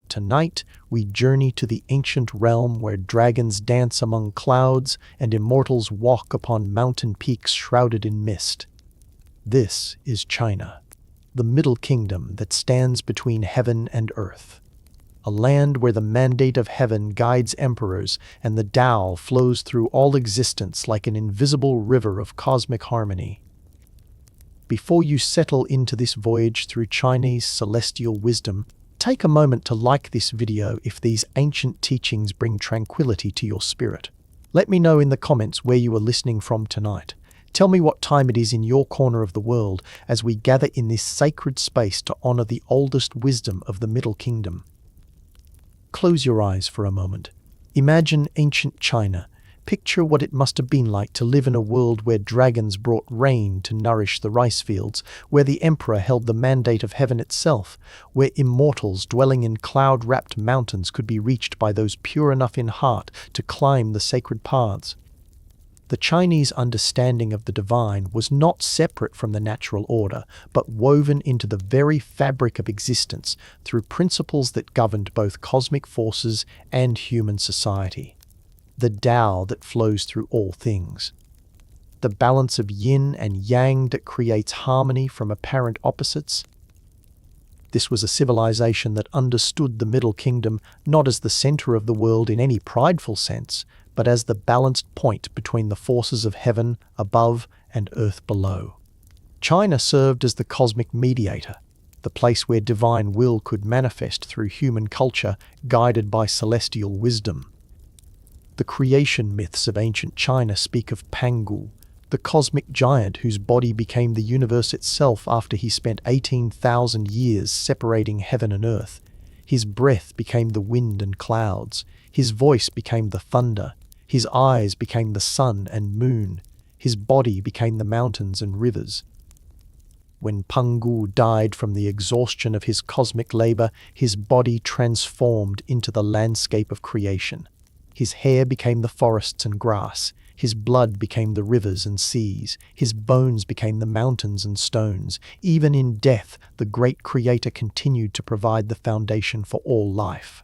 Tonight, we journey to the ancient realm where dragons dance among clouds and immortals walk upon mountain peaks shrouded in mist. This is China, the Middle Kingdom that stands between heaven and earth. A land where the mandate of heaven guides emperors and the Tao flows through all existence like an invisible river of cosmic harmony. Before you settle into this voyage through Chinese celestial wisdom, take a moment to like this video if these ancient teachings bring tranquility to your spirit. Let me know in the comments where you are listening from tonight. Tell me what time it is in your corner of the world as we gather in this sacred space to honor the oldest wisdom of the Middle Kingdom. Close your eyes for a moment. Imagine ancient China. Picture what it must have been like to live in a world where dragons brought rain to nourish the rice fields, where the emperor held the mandate of heaven itself, where immortals dwelling in cloud-wrapped mountains could be reached by those pure enough in heart to climb the sacred paths. The Chinese understanding of the divine was not separate from the natural order, but woven into the very fabric of existence through principles that governed both cosmic forces and human society. The Tao that flows through all things. The balance of yin and yang that creates harmony from apparent opposites. This was a civilization that understood the Middle Kingdom not as the center of the world in any prideful sense, but as the balanced point between the forces of heaven above and earth below. China served as the cosmic mediator, the place where divine will could manifest through human culture guided by celestial wisdom. The creation myths of ancient China speak of Pangu, the cosmic giant whose body became the universe itself after he spent 18,000 years separating heaven and earth. His breath became the wind and clouds, his voice became the thunder, his eyes became the sun and moon, his body became the mountains and rivers. When Pangu died from the exhaustion of his cosmic labor, his body transformed into the landscape of creation. His hair became the forests and grass, his blood became the rivers and seas, his bones became the mountains and stones. Even in death, the great creator continued to provide the foundation for all life.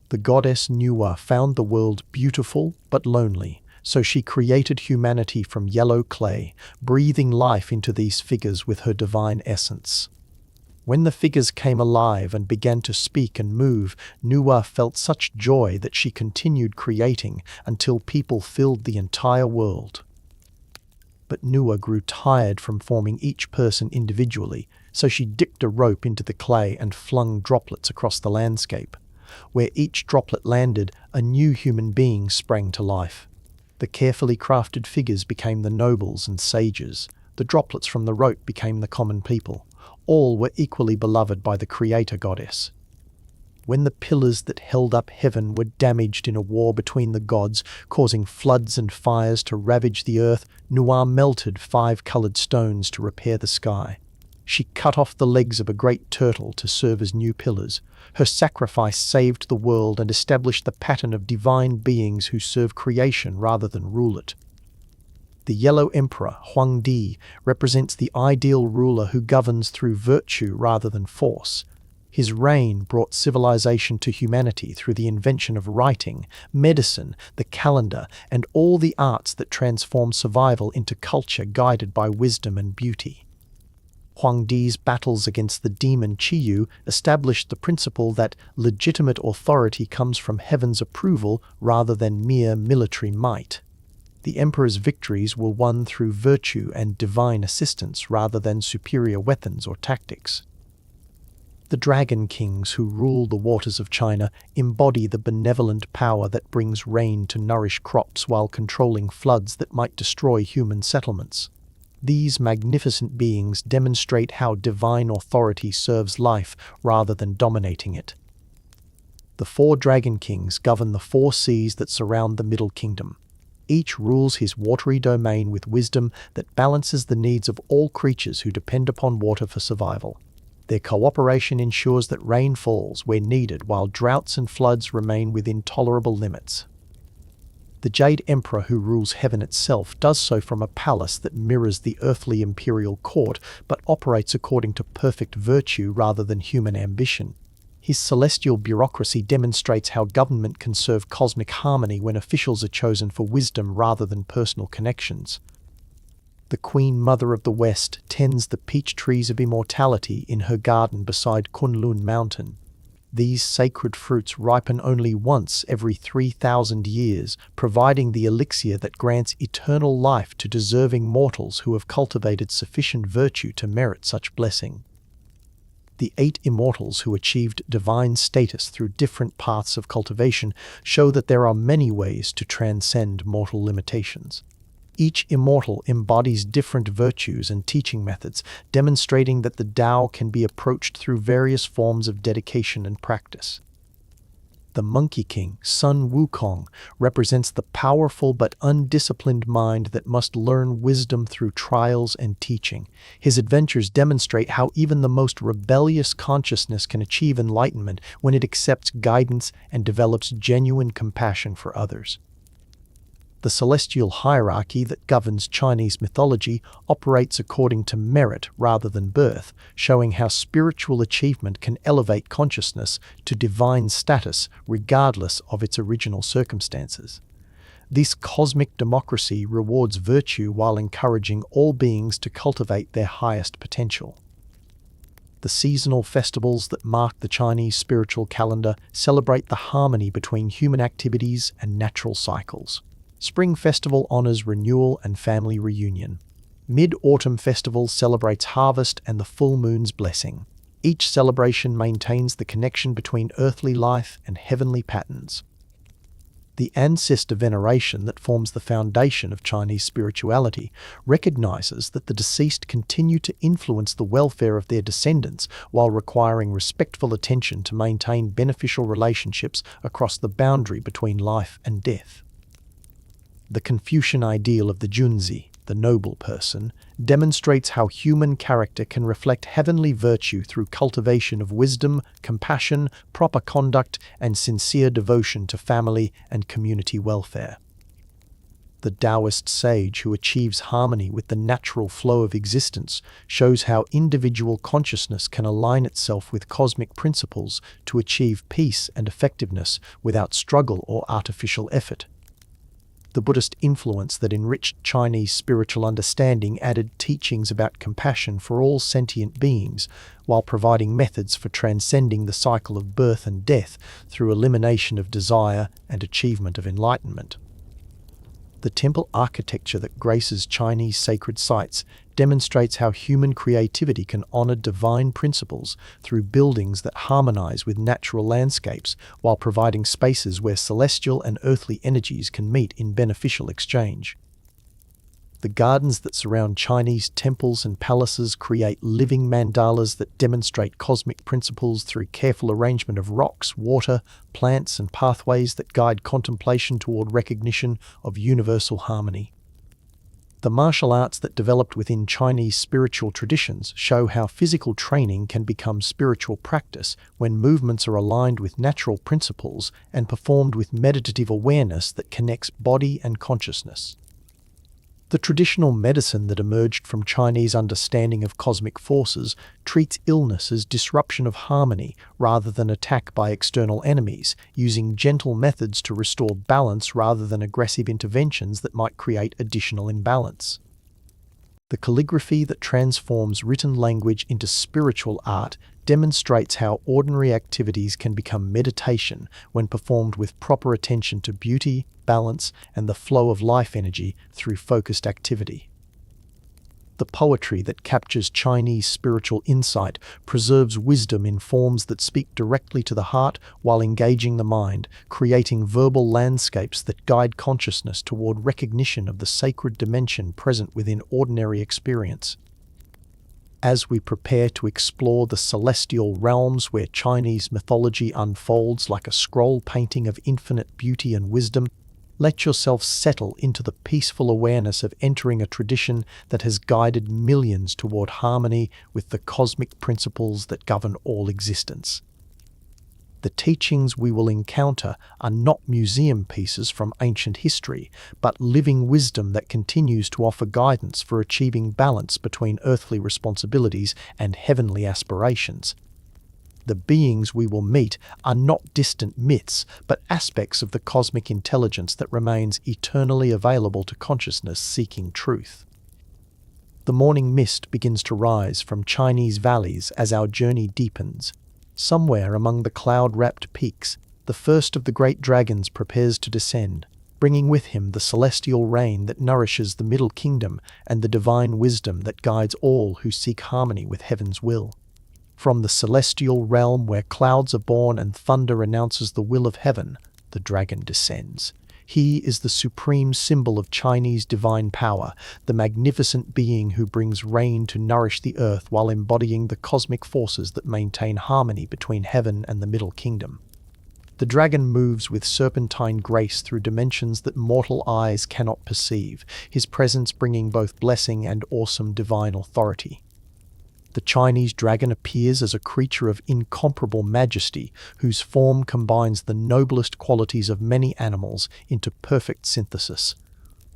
The goddess Nüwa found the world beautiful but lonely, so she created humanity from yellow clay, breathing life into these figures with her divine essence. When the figures came alive and began to speak and move, Nüwa felt such joy that she continued creating until people filled the entire world. But Nüwa grew tired from forming each person individually, so she dipped a rope into the clay and flung droplets across the landscape. Where each droplet landed, a new human being sprang to life. The carefully crafted figures became the nobles and sages. The droplets from the rope became the common people. All were equally beloved by the creator goddess. When the pillars that held up heaven were damaged in a war between the gods, causing floods and fires to ravage the earth, Nüwa melted 5 colored stones to repair the sky. She cut off the legs of a great turtle to serve as new pillars. Her sacrifice saved the world and established the pattern of divine beings who serve creation rather than rule it. The Yellow Emperor, Huangdi, represents the ideal ruler who governs through virtue rather than force. His reign brought civilization to humanity through the invention of writing, medicine, the calendar, and all the arts that transform survival into culture guided by wisdom and beauty. Huangdi's battles against the demon Qiyu established the principle that legitimate authority comes from heaven's approval rather than mere military might. The emperor's victories were won through virtue and divine assistance rather than superior weapons or tactics. The dragon kings who rule the waters of China embody the benevolent power that brings rain to nourish crops while controlling floods that might destroy human settlements. These magnificent beings demonstrate how divine authority serves life rather than dominating it. The 4 dragon kings govern the 4 seas that surround the Middle Kingdom. Each rules his watery domain with wisdom that balances the needs of all creatures who depend upon water for survival. Their cooperation ensures that rain falls where needed while droughts and floods remain within tolerable limits. The Jade Emperor who rules heaven itself does so from a palace that mirrors the earthly imperial court but operates according to perfect virtue rather than human ambition. His celestial bureaucracy demonstrates how government can serve cosmic harmony when officials are chosen for wisdom rather than personal connections. The Queen Mother of the West tends the peach trees of immortality in her garden beside Kunlun Mountain. These sacred fruits ripen only once every 3,000 years, providing the elixir that grants eternal life to deserving mortals who have cultivated sufficient virtue to merit such blessing. The 8 immortals who achieved divine status through different paths of cultivation show that there are many ways to transcend mortal limitations. Each immortal embodies different virtues and teaching methods, demonstrating that the Tao can be approached through various forms of dedication and practice. The Monkey King, Sun Wukong, represents the powerful but undisciplined mind that must learn wisdom through trials and teaching. His adventures demonstrate how even the most rebellious consciousness can achieve enlightenment when it accepts guidance and develops genuine compassion for others. The celestial hierarchy that governs Chinese mythology operates according to merit rather than birth, showing how spiritual achievement can elevate consciousness to divine status regardless of its original circumstances. This cosmic democracy rewards virtue while encouraging all beings to cultivate their highest potential. The seasonal festivals that mark the Chinese spiritual calendar celebrate the harmony between human activities and natural cycles. Spring Festival honors renewal and family reunion. Mid-Autumn Festival celebrates harvest and the full moon's blessing. Each celebration maintains the connection between earthly life and heavenly patterns. The ancestor veneration that forms the foundation of Chinese spirituality recognizes that the deceased continue to influence the welfare of their descendants while requiring respectful attention to maintain beneficial relationships across the boundary between life and death. The Confucian ideal of the Junzi, the noble person, demonstrates how human character can reflect heavenly virtue through cultivation of wisdom, compassion, proper conduct, and sincere devotion to family and community welfare. The Taoist sage who achieves harmony with the natural flow of existence shows how individual consciousness can align itself with cosmic principles to achieve peace and effectiveness without struggle or artificial effort. The Buddhist influence that enriched Chinese spiritual understanding added teachings about compassion for all sentient beings, while providing methods for transcending the cycle of birth and death through elimination of desire and achievement of enlightenment. The temple architecture that graces Chinese sacred sites demonstrates how human creativity can honor divine principles through buildings that harmonize with natural landscapes while providing spaces where celestial and earthly energies can meet in beneficial exchange. The gardens that surround Chinese temples and palaces create living mandalas that demonstrate cosmic principles through careful arrangement of rocks, water, plants, and pathways that guide contemplation toward recognition of universal harmony. The martial arts that developed within Chinese spiritual traditions show how physical training can become spiritual practice when movements are aligned with natural principles and performed with meditative awareness that connects body and consciousness. The traditional medicine that emerged from Chinese understanding of cosmic forces treats illness as disruption of harmony rather than attack by external enemies, using gentle methods to restore balance rather than aggressive interventions that might create additional imbalance. The calligraphy that transforms written language into spiritual art demonstrates how ordinary activities can become meditation when performed with proper attention to beauty, balance, and the flow of life energy through focused activity. The poetry that captures Chinese spiritual insight preserves wisdom in forms that speak directly to the heart while engaging the mind, creating verbal landscapes that guide consciousness toward recognition of the sacred dimension present within ordinary experience. As we prepare to explore the celestial realms where Chinese mythology unfolds like a scroll painting of infinite beauty and wisdom, let yourself settle into the peaceful awareness of entering a tradition that has guided millions toward harmony with the cosmic principles that govern all existence. The teachings we will encounter are not museum pieces from ancient history, but living wisdom that continues to offer guidance for achieving balance between earthly responsibilities and heavenly aspirations. The beings we will meet are not distant myths, but aspects of the cosmic intelligence that remains eternally available to consciousness seeking truth. The morning mist begins to rise from Chinese valleys as our journey deepens. Somewhere among the cloud-wrapped peaks, the first of the great dragons prepares to descend, bringing with him the celestial rain that nourishes the Middle Kingdom and the divine wisdom that guides all who seek harmony with heaven's will. From the celestial realm where clouds are born and thunder announces the will of heaven, the dragon descends. He is the supreme symbol of Chinese divine power, the magnificent being who brings rain to nourish the earth while embodying the cosmic forces that maintain harmony between heaven and the Middle Kingdom. The dragon moves with serpentine grace through dimensions that mortal eyes cannot perceive, his presence bringing both blessing and awesome divine authority. The Chinese dragon appears as a creature of incomparable majesty, whose form combines the noblest qualities of many animals into perfect synthesis.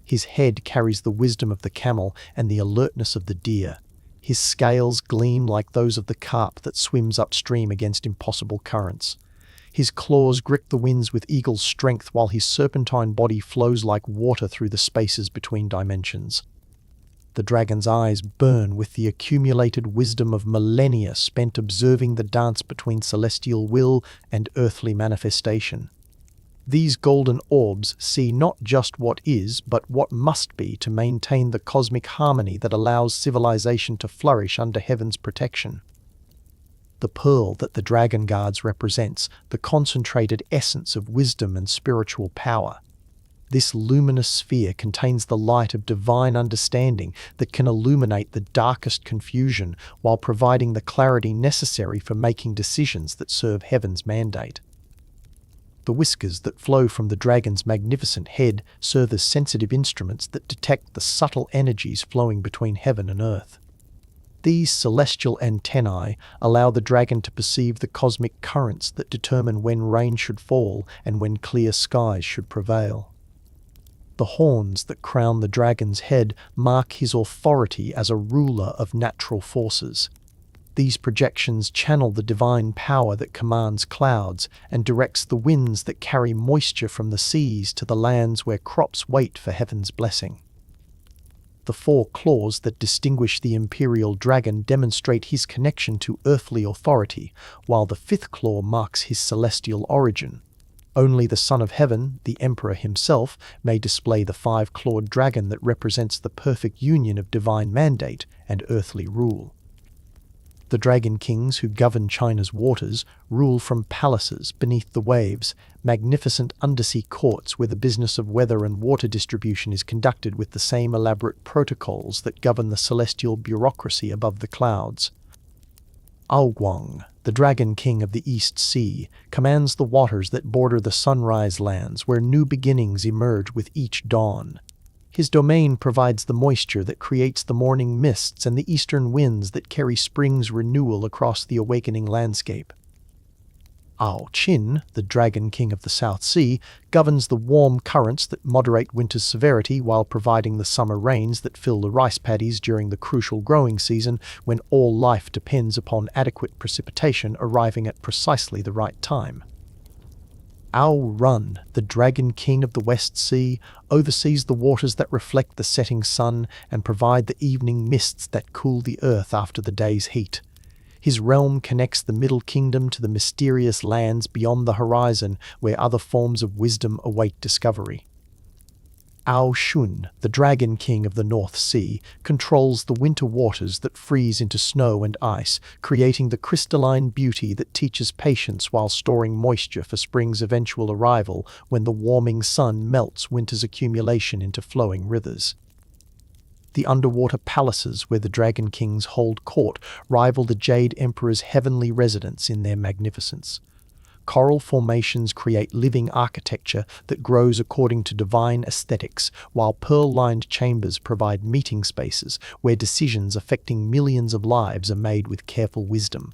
His head carries the wisdom of the camel and the alertness of the deer. His scales gleam like those of the carp that swims upstream against impossible currents. His claws grip the winds with eagle's strength, while his serpentine body flows like water through the spaces between dimensions. The dragon's eyes burn with the accumulated wisdom of millennia spent observing the dance between celestial will and earthly manifestation. These golden orbs see not just what is, but what must be to maintain the cosmic harmony that allows civilization to flourish under heaven's protection. The pearl that the dragon guards represents the concentrated essence of wisdom and spiritual power. This luminous sphere contains the light of divine understanding that can illuminate the darkest confusion while providing the clarity necessary for making decisions that serve heaven's mandate. The whiskers that flow from the dragon's magnificent head serve as sensitive instruments that detect the subtle energies flowing between heaven and earth. These celestial antennae allow the dragon to perceive the cosmic currents that determine when rain should fall and when clear skies should prevail. The horns that crown the dragon's head mark his authority as a ruler of natural forces. These projections channel the divine power that commands clouds and directs the winds that carry moisture from the seas to the lands where crops wait for heaven's blessing. The 4 claws that distinguish the imperial dragon demonstrate his connection to earthly authority, while the 5th claw marks his celestial origin. Only the Son of Heaven, the Emperor himself, may display the 5-clawed dragon that represents the perfect union of divine mandate and earthly rule. The dragon kings who govern China's waters rule from palaces beneath the waves, magnificent undersea courts where the business of weather and water distribution is conducted with the same elaborate protocols that govern the celestial bureaucracy above the clouds. Wukong, the dragon king of the East Sea, commands the waters that border the sunrise lands where new beginnings emerge with each dawn. His domain provides the moisture that creates the morning mists and the eastern winds that carry spring's renewal across the awakening landscape. Qin, the dragon king of the South Sea, governs the warm currents that moderate winter's severity while providing the summer rains that fill the rice paddies during the crucial growing season when all life depends upon adequate precipitation arriving at precisely the right time. Run, the dragon king of the West Sea, oversees the waters that reflect the setting sun and provide the evening mists that cool the earth after the day's heat. His realm connects the Middle Kingdom to the mysterious lands beyond the horizon where other forms of wisdom await discovery. Shun, the dragon king of the North Sea, controls the winter waters that freeze into snow and ice, creating the crystalline beauty that teaches patience while storing moisture for spring's eventual arrival when the warming sun melts winter's accumulation into flowing rivers. The underwater palaces where the dragon kings hold court rival the Jade Emperor's heavenly residence in their magnificence. Coral formations create living architecture that grows according to divine aesthetics, while pearl-lined chambers provide meeting spaces where decisions affecting millions of lives are made with careful wisdom.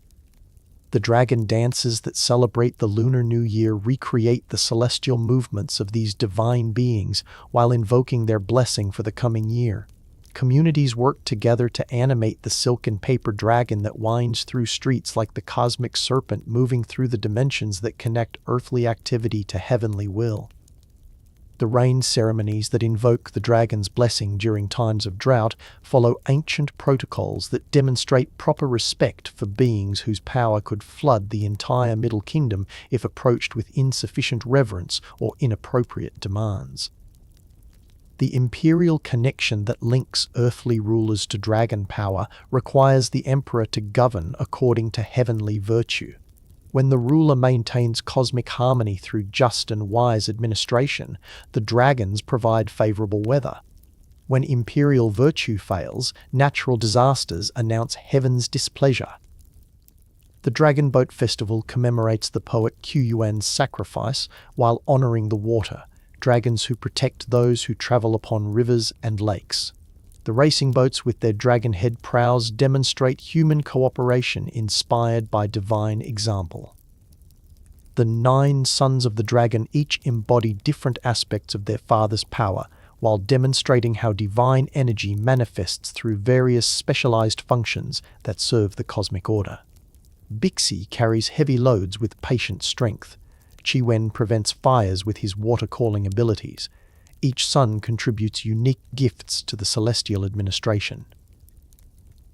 The dragon dances that celebrate the Lunar New Year recreate the celestial movements of these divine beings while invoking their blessing for the coming year. Communities work together to animate the silk and paper dragon that winds through streets like the cosmic serpent moving through the dimensions that connect earthly activity to heavenly will. The rain ceremonies that invoke the dragon's blessing during times of drought follow ancient protocols that demonstrate proper respect for beings whose power could flood the entire Middle Kingdom if approached with insufficient reverence or inappropriate demands. The imperial connection that links earthly rulers to dragon power requires the emperor to govern according to heavenly virtue. When the ruler maintains cosmic harmony through just and wise administration, the dragons provide favorable weather. When imperial virtue fails, natural disasters announce heaven's displeasure. The Dragon Boat Festival commemorates the poet Qu Yuan's sacrifice while honoring the water, dragons who protect those who travel upon rivers and lakes. The racing boats with their dragon head prows demonstrate human cooperation inspired by divine example. The 9 sons of the dragon each embody different aspects of their father's power, while demonstrating how divine energy manifests through various specialized functions that serve the cosmic order. Bixi carries heavy loads with patient strength. Qi prevents fires with his water-calling abilities. Each son contributes unique gifts to the celestial administration.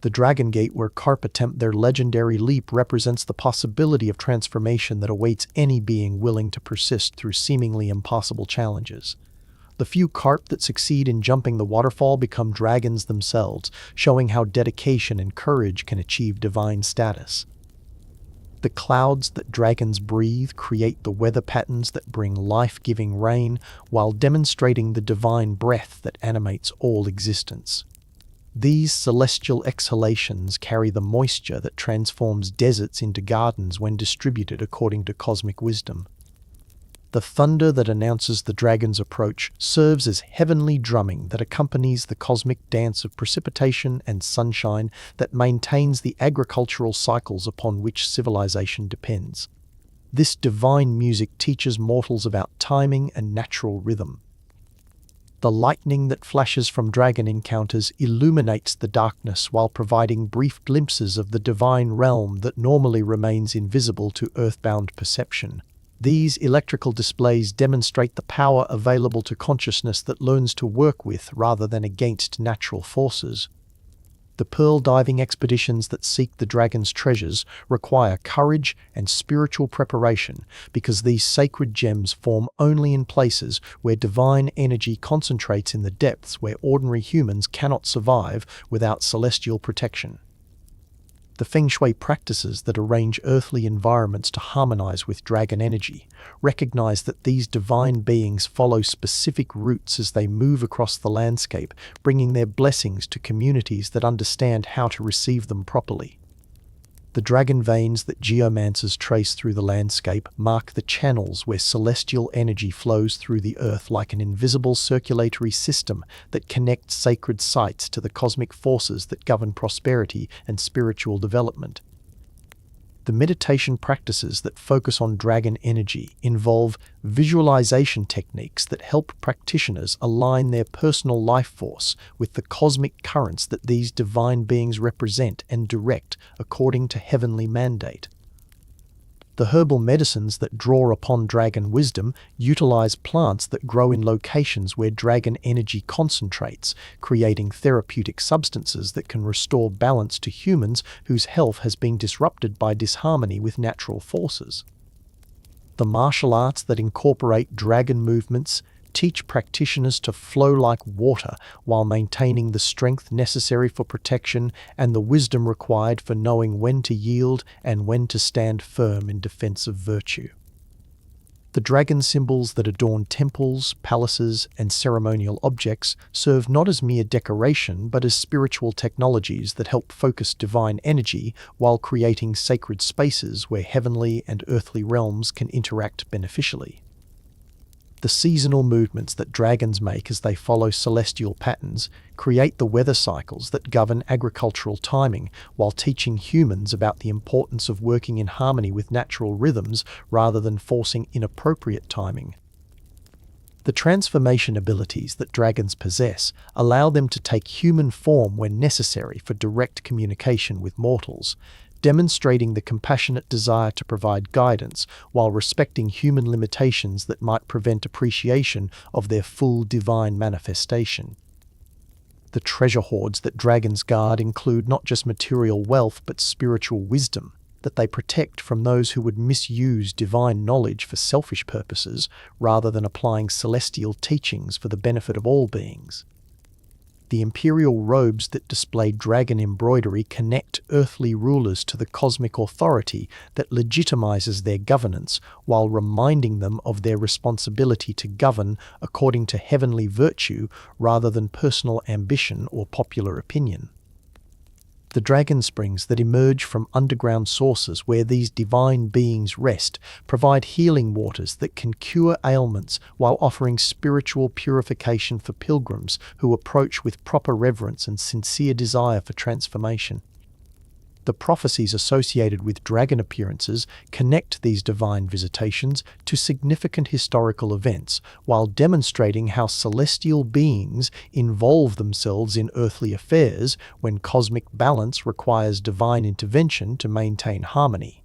The Dragon Gate where carp attempt their legendary leap represents the possibility of transformation that awaits any being willing to persist through seemingly impossible challenges. The few carp that succeed in jumping the waterfall become dragons themselves, showing how dedication and courage can achieve divine status. The clouds that dragons breathe create the weather patterns that bring life-giving rain, while demonstrating the divine breath that animates all existence. These celestial exhalations carry the moisture that transforms deserts into gardens when distributed according to cosmic wisdom. The thunder that announces the dragon's approach serves as heavenly drumming that accompanies the cosmic dance of precipitation and sunshine that maintains the agricultural cycles upon which civilization depends. This divine music teaches mortals about timing and natural rhythm. The lightning that flashes from dragon encounters illuminates the darkness while providing brief glimpses of the divine realm that normally remains invisible to earthbound perception. These electrical displays demonstrate the power available to consciousness that learns to work with rather than against natural forces. The pearl diving expeditions that seek the dragon's treasures require courage and spiritual preparation because these sacred gems form only in places where divine energy concentrates in the depths where ordinary humans cannot survive without celestial protection. The feng shui practices that arrange earthly environments to harmonize with dragon energy recognize that these divine beings follow specific routes as they move across the landscape, bringing their blessings to communities that understand how to receive them properly. The dragon veins that geomancers trace through the landscape mark the channels where celestial energy flows through the earth like an invisible circulatory system that connects sacred sites to the cosmic forces that govern prosperity and spiritual development. The meditation practices that focus on dragon energy involve visualization techniques that help practitioners align their personal life force with the cosmic currents that these divine beings represent and direct according to heavenly mandate. The herbal medicines that draw upon dragon wisdom utilize plants that grow in locations where dragon energy concentrates, creating therapeutic substances that can restore balance to humans whose health has been disrupted by disharmony with natural forces. The martial arts that incorporate dragon movements teach practitioners to flow like water while maintaining the strength necessary for protection and the wisdom required for knowing when to yield and when to stand firm in defense of virtue. The dragon symbols that adorn temples, palaces, and ceremonial objects serve not as mere decoration but as spiritual technologies that help focus divine energy while creating sacred spaces where heavenly and earthly realms can interact beneficially. The seasonal movements that dragons make as they follow celestial patterns create the weather cycles that govern agricultural timing while teaching humans about the importance of working in harmony with natural rhythms rather than forcing inappropriate timing. The transformation abilities that dragons possess allow them to take human form when necessary for direct communication with mortals, demonstrating the compassionate desire to provide guidance while respecting human limitations that might prevent appreciation of their full divine manifestation. The treasure hoards that dragons guard include not just material wealth but spiritual wisdom that they protect from those who would misuse divine knowledge for selfish purposes rather than applying celestial teachings for the benefit of all beings. The imperial robes that display dragon embroidery connect earthly rulers to the cosmic authority that legitimizes their governance while reminding them of their responsibility to govern according to heavenly virtue rather than personal ambition or popular opinion. The dragon springs that emerge from underground sources where these divine beings rest provide healing waters that can cure ailments while offering spiritual purification for pilgrims who approach with proper reverence and sincere desire for transformation. The prophecies associated with dragon appearances connect these divine visitations to significant historical events while demonstrating how celestial beings involve themselves in earthly affairs when cosmic balance requires divine intervention to maintain harmony.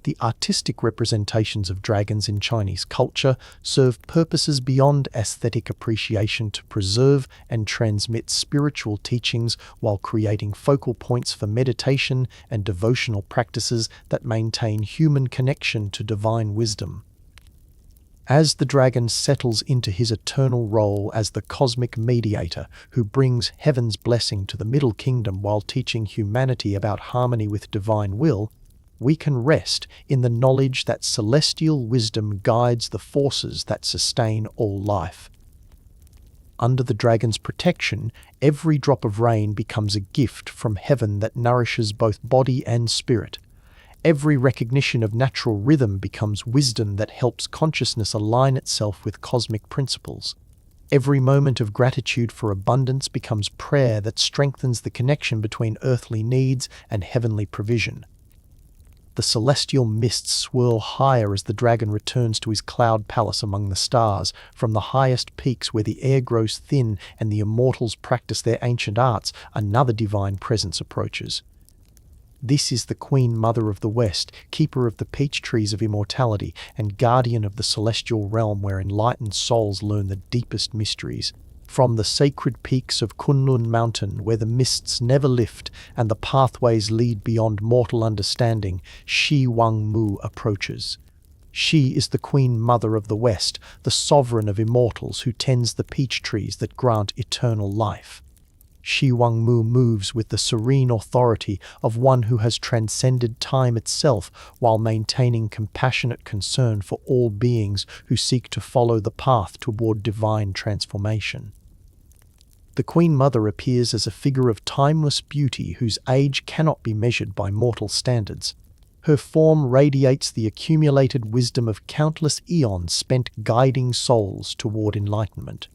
The artistic representations of dragons in Chinese culture serve purposes beyond aesthetic appreciation to preserve and transmit spiritual teachings while creating focal points for meditation and devotional practices that maintain human connection to divine wisdom. As the dragon settles into his eternal role as the cosmic mediator who brings heaven's blessing to the Middle Kingdom while teaching humanity about harmony with divine will, we can rest in the knowledge that celestial wisdom guides the forces that sustain all life. Under the dragon's protection, every drop of rain becomes a gift from heaven that nourishes both body and spirit. Every recognition of natural rhythm becomes wisdom that helps consciousness align itself with cosmic principles. Every moment of gratitude for abundance becomes prayer that strengthens the connection between earthly needs and heavenly provision. The celestial mists swirl higher as the dragon returns to his cloud palace among the stars. From the highest peaks where the air grows thin and the immortals practice their ancient arts, another divine presence approaches. This is the Queen Mother of the West, keeper of the peach trees of immortality, and guardian of the celestial realm where enlightened souls learn the deepest mysteries. From the sacred peaks of Kunlun Mountain, where the mists never lift and the pathways lead beyond mortal understanding, Shi Wangmu approaches. She is the Queen Mother of the West, the sovereign of immortals who tends the peach trees that grant eternal life. Shi Wangmu moves with the serene authority of one who has transcended time itself while maintaining compassionate concern for all beings who seek to follow the path toward divine transformation. The Queen Mother appears as a figure of timeless beauty whose age cannot be measured by mortal standards. Her form radiates the accumulated wisdom of countless eons spent guiding souls toward enlightenment.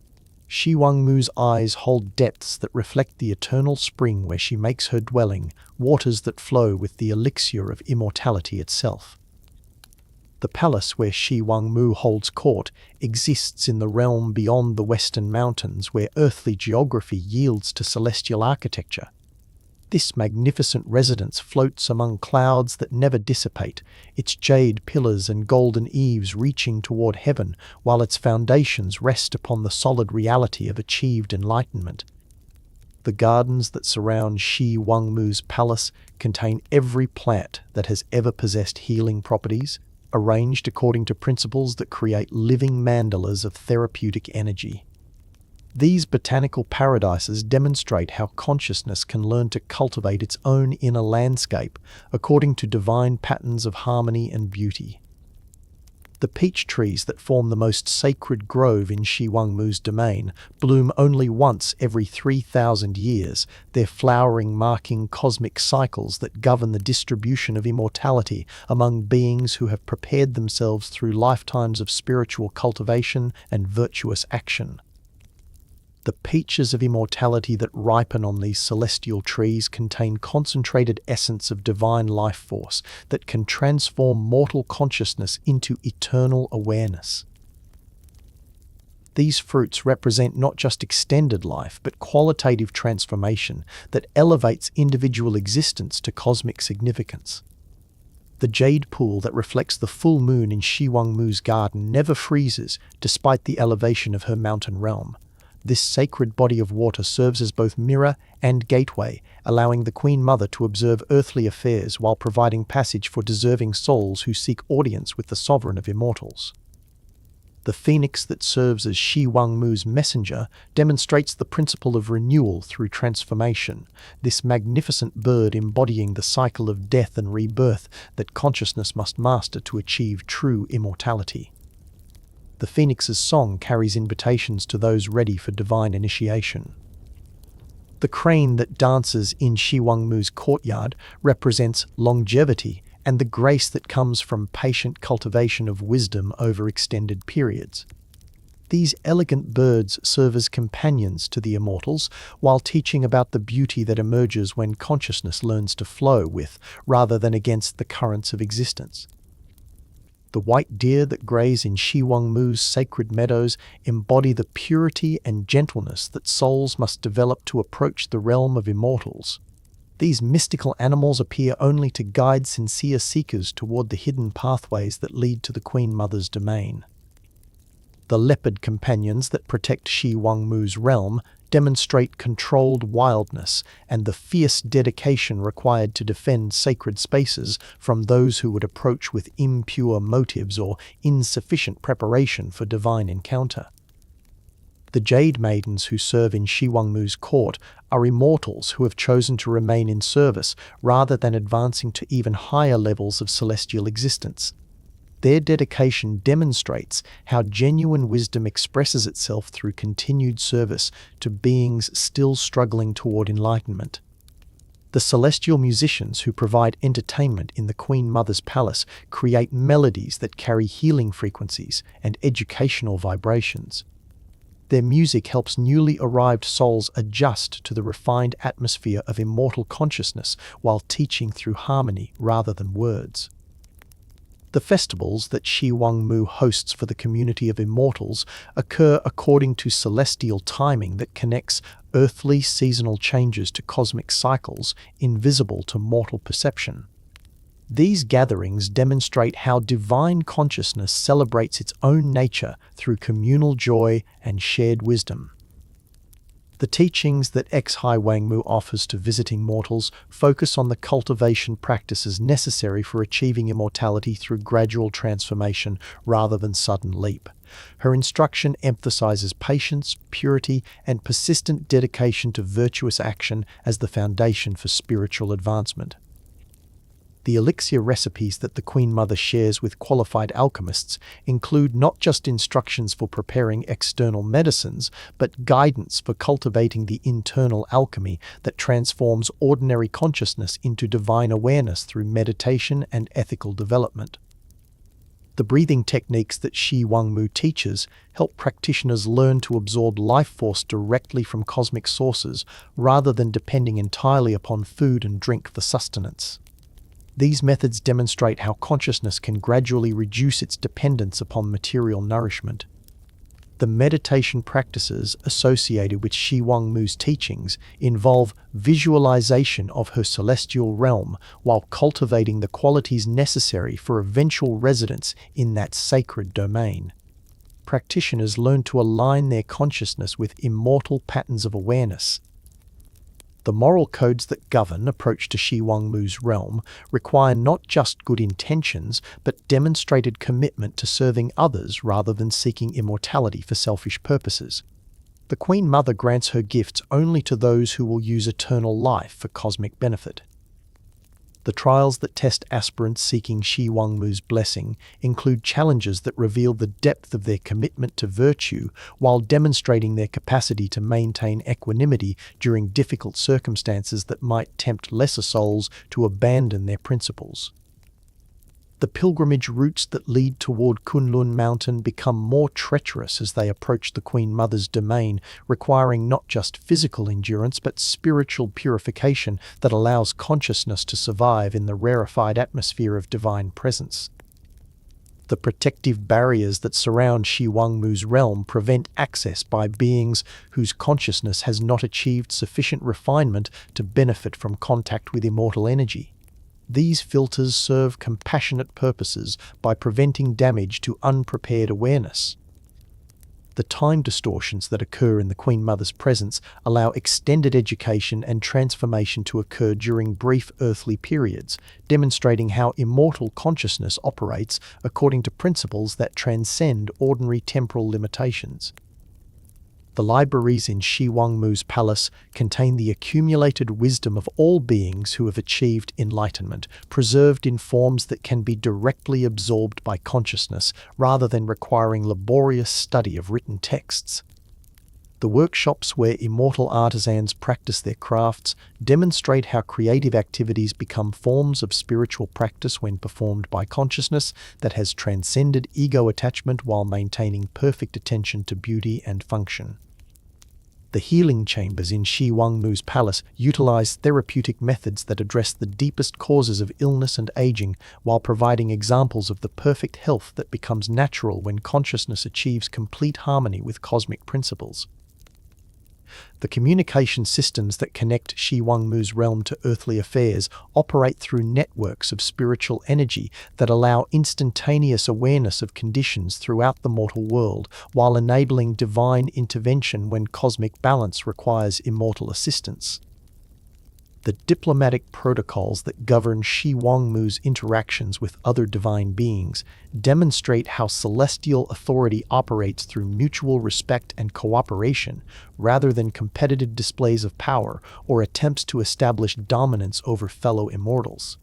Shi Wangmu's eyes hold depths that reflect the eternal spring where she makes her dwelling, waters that flow with the elixir of immortality itself. The palace where Shi Wangmu holds court exists in the realm beyond the western mountains where earthly geography yields to celestial architecture. This magnificent residence floats among clouds that never dissipate, its jade pillars and golden eaves reaching toward heaven, while its foundations rest upon the solid reality of achieved enlightenment. The gardens that surround Shi Wangmu's palace contain every plant that has ever possessed healing properties, arranged according to principles that create living mandalas of therapeutic energy. These botanical paradises demonstrate how consciousness can learn to cultivate its own inner landscape according to divine patterns of harmony and beauty. The peach trees that form the most sacred grove in Shi Wangmu's domain bloom only once every 3,000 years, their flowering marking cosmic cycles that govern the distribution of immortality among beings who have prepared themselves through lifetimes of spiritual cultivation and virtuous action. The peaches of immortality that ripen on these celestial trees contain concentrated essence of divine life force that can transform mortal consciousness into eternal awareness. These fruits represent not just extended life, but qualitative transformation that elevates individual existence to cosmic significance. The jade pool that reflects the full moon in Shi Huangmu's garden never freezes, despite the elevation of her mountain realm. This sacred body of water serves as both mirror and gateway, allowing the Queen Mother to observe earthly affairs while providing passage for deserving souls who seek audience with the sovereign of immortals. The phoenix that serves as Shi Huangmu's messenger demonstrates the principle of renewal through transformation, this magnificent bird embodying the cycle of death and rebirth that consciousness must master to achieve true immortality. The phoenix's song carries invitations to those ready for divine initiation. The crane that dances in Shi Huangmu's courtyard represents longevity and the grace that comes from patient cultivation of wisdom over extended periods. These elegant birds serve as companions to the immortals, while teaching about the beauty that emerges when consciousness learns to flow with, rather than against, the currents of existence. The white deer that graze in Shi Huangmu's sacred meadows embody the purity and gentleness that souls must develop to approach the realm of immortals. These mystical animals appear only to guide sincere seekers toward the hidden pathways that lead to the Queen Mother's domain. The leopard companions that protect Shi Huangmu's realm demonstrate controlled wildness and the fierce dedication required to defend sacred spaces from those who would approach with impure motives or insufficient preparation for divine encounter. The Jade Maidens who serve in Shi Huangmu's court are immortals who have chosen to remain in service rather than advancing to even higher levels of celestial existence. Their dedication demonstrates how genuine wisdom expresses itself through continued service to beings still struggling toward enlightenment. The celestial musicians who provide entertainment in the Queen Mother's palace create melodies that carry healing frequencies and educational vibrations. Their music helps newly arrived souls adjust to the refined atmosphere of immortal consciousness while teaching through harmony rather than words. The festivals that Shi Huangmu hosts for the community of immortals occur according to celestial timing that connects earthly seasonal changes to cosmic cycles invisible to mortal perception. These gatherings demonstrate how divine consciousness celebrates its own nature through communal joy and shared wisdom. The teachings that Xi Huangmu offers to visiting mortals focus on the cultivation practices necessary for achieving immortality through gradual transformation rather than sudden leap. Her instruction emphasizes patience, purity, and persistent dedication to virtuous action as the foundation for spiritual advancement. The elixir recipes that the Queen Mother shares with qualified alchemists include not just instructions for preparing external medicines, but guidance for cultivating the internal alchemy that transforms ordinary consciousness into divine awareness through meditation and ethical development. The breathing techniques that Shi Huangmu teaches help practitioners learn to absorb life force directly from cosmic sources rather than depending entirely upon food and drink for sustenance. These methods demonstrate how consciousness can gradually reduce its dependence upon material nourishment. The meditation practices associated with Shi Huangmu's teachings involve visualization of her celestial realm while cultivating the qualities necessary for eventual residence in that sacred domain. Practitioners learn to align their consciousness with immortal patterns of awareness. The moral codes that govern approach to Shi Huangmu's realm require not just good intentions, but demonstrated commitment to serving others rather than seeking immortality for selfish purposes. The Queen Mother grants her gifts only to those who will use eternal life for cosmic benefit. The trials that test aspirants seeking Shi Huangmu's blessing include challenges that reveal the depth of their commitment to virtue while demonstrating their capacity to maintain equanimity during difficult circumstances that might tempt lesser souls to abandon their principles. The pilgrimage routes that lead toward Kunlun Mountain become more treacherous as they approach the Queen Mother's domain, requiring not just physical endurance but spiritual purification that allows consciousness to survive in the rarefied atmosphere of divine presence. The protective barriers that surround Shi Wangmu's realm prevent access by beings whose consciousness has not achieved sufficient refinement to benefit from contact with immortal energy. These filters serve compassionate purposes by preventing damage to unprepared awareness. The time distortions that occur in the Queen Mother's presence allow extended education and transformation to occur during brief earthly periods, demonstrating how immortal consciousness operates according to principles that transcend ordinary temporal limitations. The libraries in Shi Wangmu's palace contain the accumulated wisdom of all beings who have achieved enlightenment, preserved in forms that can be directly absorbed by consciousness rather than requiring laborious study of written texts. The workshops where immortal artisans practice their crafts demonstrate how creative activities become forms of spiritual practice when performed by consciousness that has transcended ego attachment while maintaining perfect attention to beauty and function. The healing chambers in Shi Wangmu's palace utilize therapeutic methods that address the deepest causes of illness and aging while providing examples of the perfect health that becomes natural when consciousness achieves complete harmony with cosmic principles. The communication systems that connect Shi Wangmu's realm to earthly affairs operate through networks of spiritual energy that allow instantaneous awareness of conditions throughout the mortal world, while enabling divine intervention when cosmic balance requires immortal assistance. The diplomatic protocols that govern Shi Wangmu's interactions with other divine beings demonstrate how celestial authority operates through mutual respect and cooperation, rather than competitive displays of power or attempts to establish dominance over fellow immortals.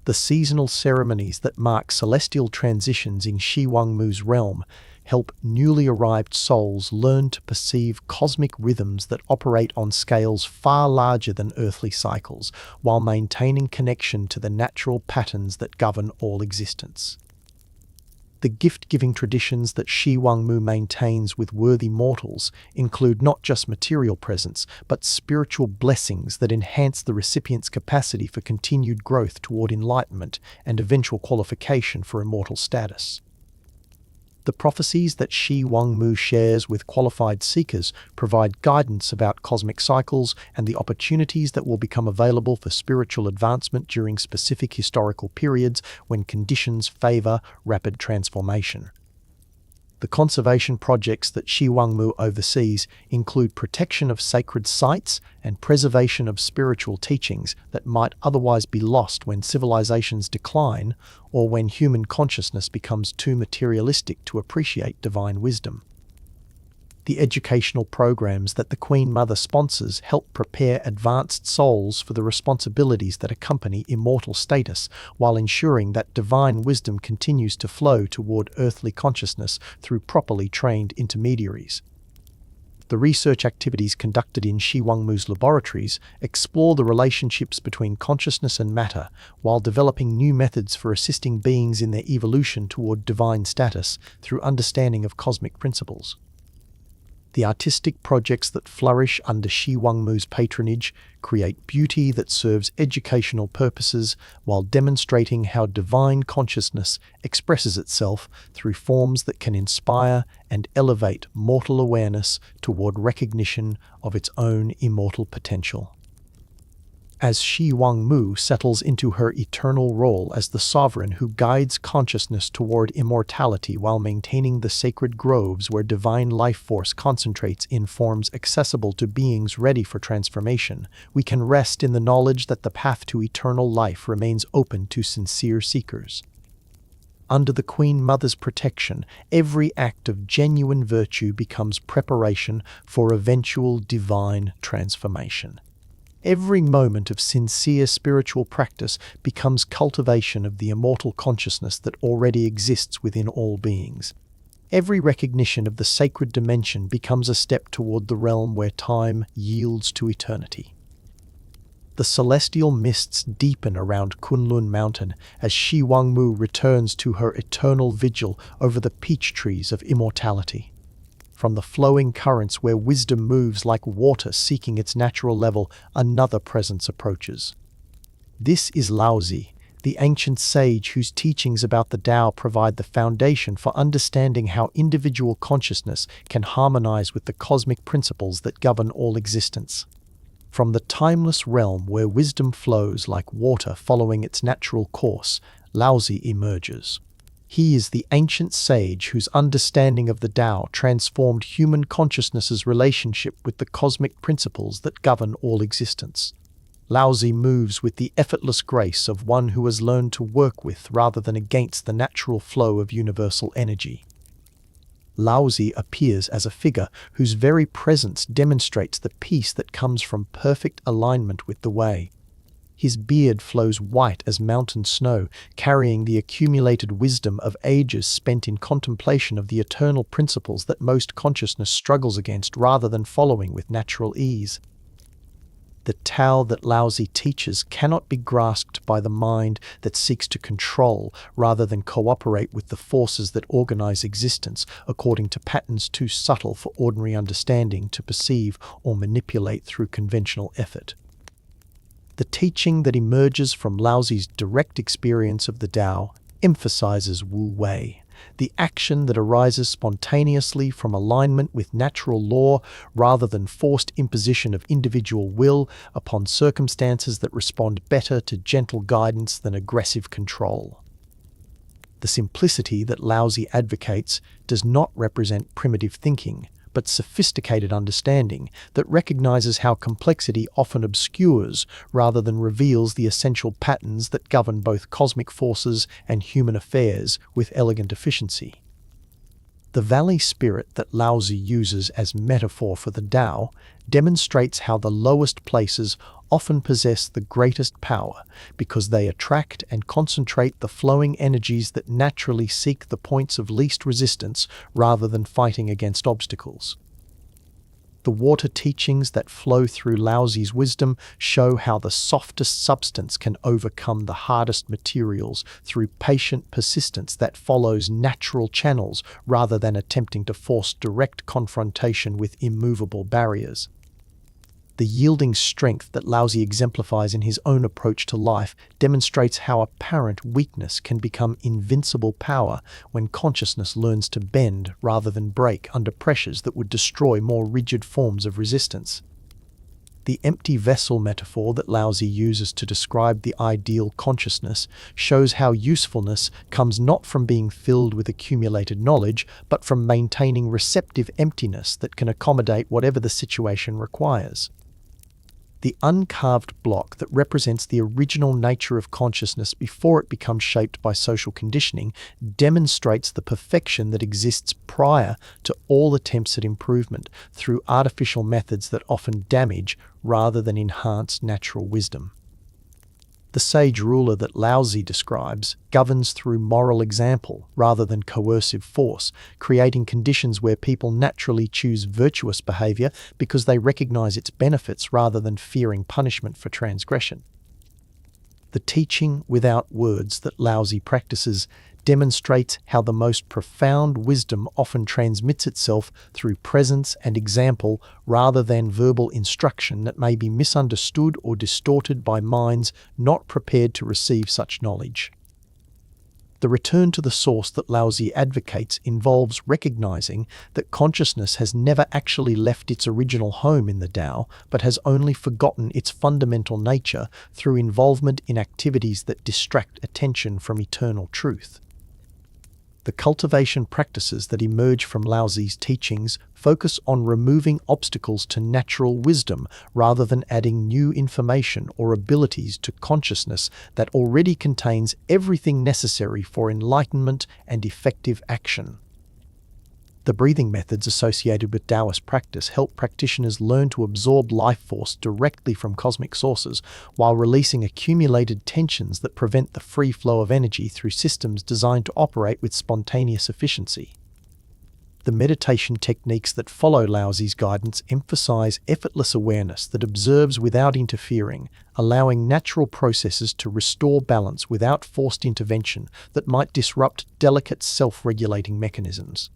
The seasonal ceremonies that mark celestial transitions in Shi Wangmu's realm help newly arrived souls learn to perceive cosmic rhythms that operate on scales far larger than earthly cycles, while maintaining connection to the natural patterns that govern all existence. The gift-giving traditions that Shi Wangmu maintains with worthy mortals include not just material presents, but spiritual blessings that enhance the recipient's capacity for continued growth toward enlightenment and eventual qualification for immortal status. The prophecies that Shi Wangmu shares with qualified seekers provide guidance about cosmic cycles and the opportunities that will become available for spiritual advancement during specific historical periods when conditions favor rapid transformation. The conservation projects that Shi Wangmu oversees include protection of sacred sites and preservation of spiritual teachings that might otherwise be lost when civilizations decline or when human consciousness becomes too materialistic to appreciate divine wisdom. The educational programs that the Queen Mother sponsors help prepare advanced souls for the responsibilities that accompany immortal status, while ensuring that divine wisdom continues to flow toward earthly consciousness through properly trained intermediaries. The research activities conducted in Shi Wangmu's laboratories explore the relationships between consciousness and matter, while developing new methods for assisting beings in their evolution toward divine status through understanding of cosmic principles. The artistic projects that flourish under Shi Wangmu's patronage create beauty that serves educational purposes while demonstrating how divine consciousness expresses itself through forms that can inspire and elevate mortal awareness toward recognition of its own immortal potential. As Shi Wangmu settles into her eternal role as the sovereign who guides consciousness toward immortality while maintaining the sacred groves where divine life force concentrates in forms accessible to beings ready for transformation, we can rest in the knowledge that the path to eternal life remains open to sincere seekers. Under the Queen Mother's protection, every act of genuine virtue becomes preparation for eventual divine transformation. Every moment of sincere spiritual practice becomes cultivation of the immortal consciousness that already exists within all beings. Every recognition of the sacred dimension becomes a step toward the realm where time yields to eternity. The celestial mists deepen around Kunlun Mountain as Shi Wangmu returns to her eternal vigil over the peach trees of immortality. From the flowing currents where wisdom moves like water seeking its natural level, another presence approaches. This is Laozi, the ancient sage whose teachings about the Tao provide the foundation for understanding how individual consciousness can harmonize with the cosmic principles that govern all existence. From the timeless realm where wisdom flows like water following its natural course, Laozi emerges. He is the ancient sage whose understanding of the Tao transformed human consciousness's relationship with the cosmic principles that govern all existence. Laozi moves with the effortless grace of one who has learned to work with rather than against the natural flow of universal energy. Laozi appears as a figure whose very presence demonstrates the peace that comes from perfect alignment with the way. His beard flows white as mountain snow, carrying the accumulated wisdom of ages spent in contemplation of the eternal principles that most consciousness struggles against rather than following with natural ease. The Tao that Laozi teaches cannot be grasped by the mind that seeks to control rather than cooperate with the forces that organize existence according to patterns too subtle for ordinary understanding to perceive or manipulate through conventional effort. The teaching that emerges from Laozi's direct experience of the Tao emphasizes Wu Wei, the action that arises spontaneously from alignment with natural law rather than forced imposition of individual will upon circumstances that respond better to gentle guidance than aggressive control. The simplicity that Laozi advocates does not represent primitive thinking, but sophisticated understanding that recognizes how complexity often obscures rather than reveals the essential patterns that govern both cosmic forces and human affairs with elegant efficiency. The valley spirit that Laozi uses as metaphor for the Tao demonstrates how the lowest places often possess the greatest power because they attract and concentrate the flowing energies that naturally seek the points of least resistance rather than fighting against obstacles. The water teachings that flow through Laozi's wisdom show how the softest substance can overcome the hardest materials through patient persistence that follows natural channels rather than attempting to force direct confrontation with immovable barriers. The yielding strength that Laozi exemplifies in his own approach to life demonstrates how apparent weakness can become invincible power when consciousness learns to bend rather than break under pressures that would destroy more rigid forms of resistance. The empty vessel metaphor that Laozi uses to describe the ideal consciousness shows how usefulness comes not from being filled with accumulated knowledge, but from maintaining receptive emptiness that can accommodate whatever the situation requires. The uncarved block that represents the original nature of consciousness before it becomes shaped by social conditioning demonstrates the perfection that exists prior to all attempts at improvement through artificial methods that often damage rather than enhance natural wisdom. The sage ruler that Laozi describes governs through moral example rather than coercive force, creating conditions where people naturally choose virtuous behavior because they recognize its benefits rather than fearing punishment for transgression. The teaching without words that Laozi practices demonstrates how the most profound wisdom often transmits itself through presence and example rather than verbal instruction that may be misunderstood or distorted by minds not prepared to receive such knowledge. The return to the source that Laozi advocates involves recognizing that consciousness has never actually left its original home in the Tao, but has only forgotten its fundamental nature through involvement in activities that distract attention from eternal truth. The cultivation practices that emerge from Laozi's teachings focus on removing obstacles to natural wisdom rather than adding new information or abilities to consciousness that already contains everything necessary for enlightenment and effective action. The breathing methods associated with Taoist practice help practitioners learn to absorb life force directly from cosmic sources while releasing accumulated tensions that prevent the free flow of energy through systems designed to operate with spontaneous efficiency. The meditation techniques that follow Laozi's guidance emphasize effortless awareness that observes without interfering, allowing natural processes to restore balance without forced intervention that might disrupt delicate self-regulating mechanisms.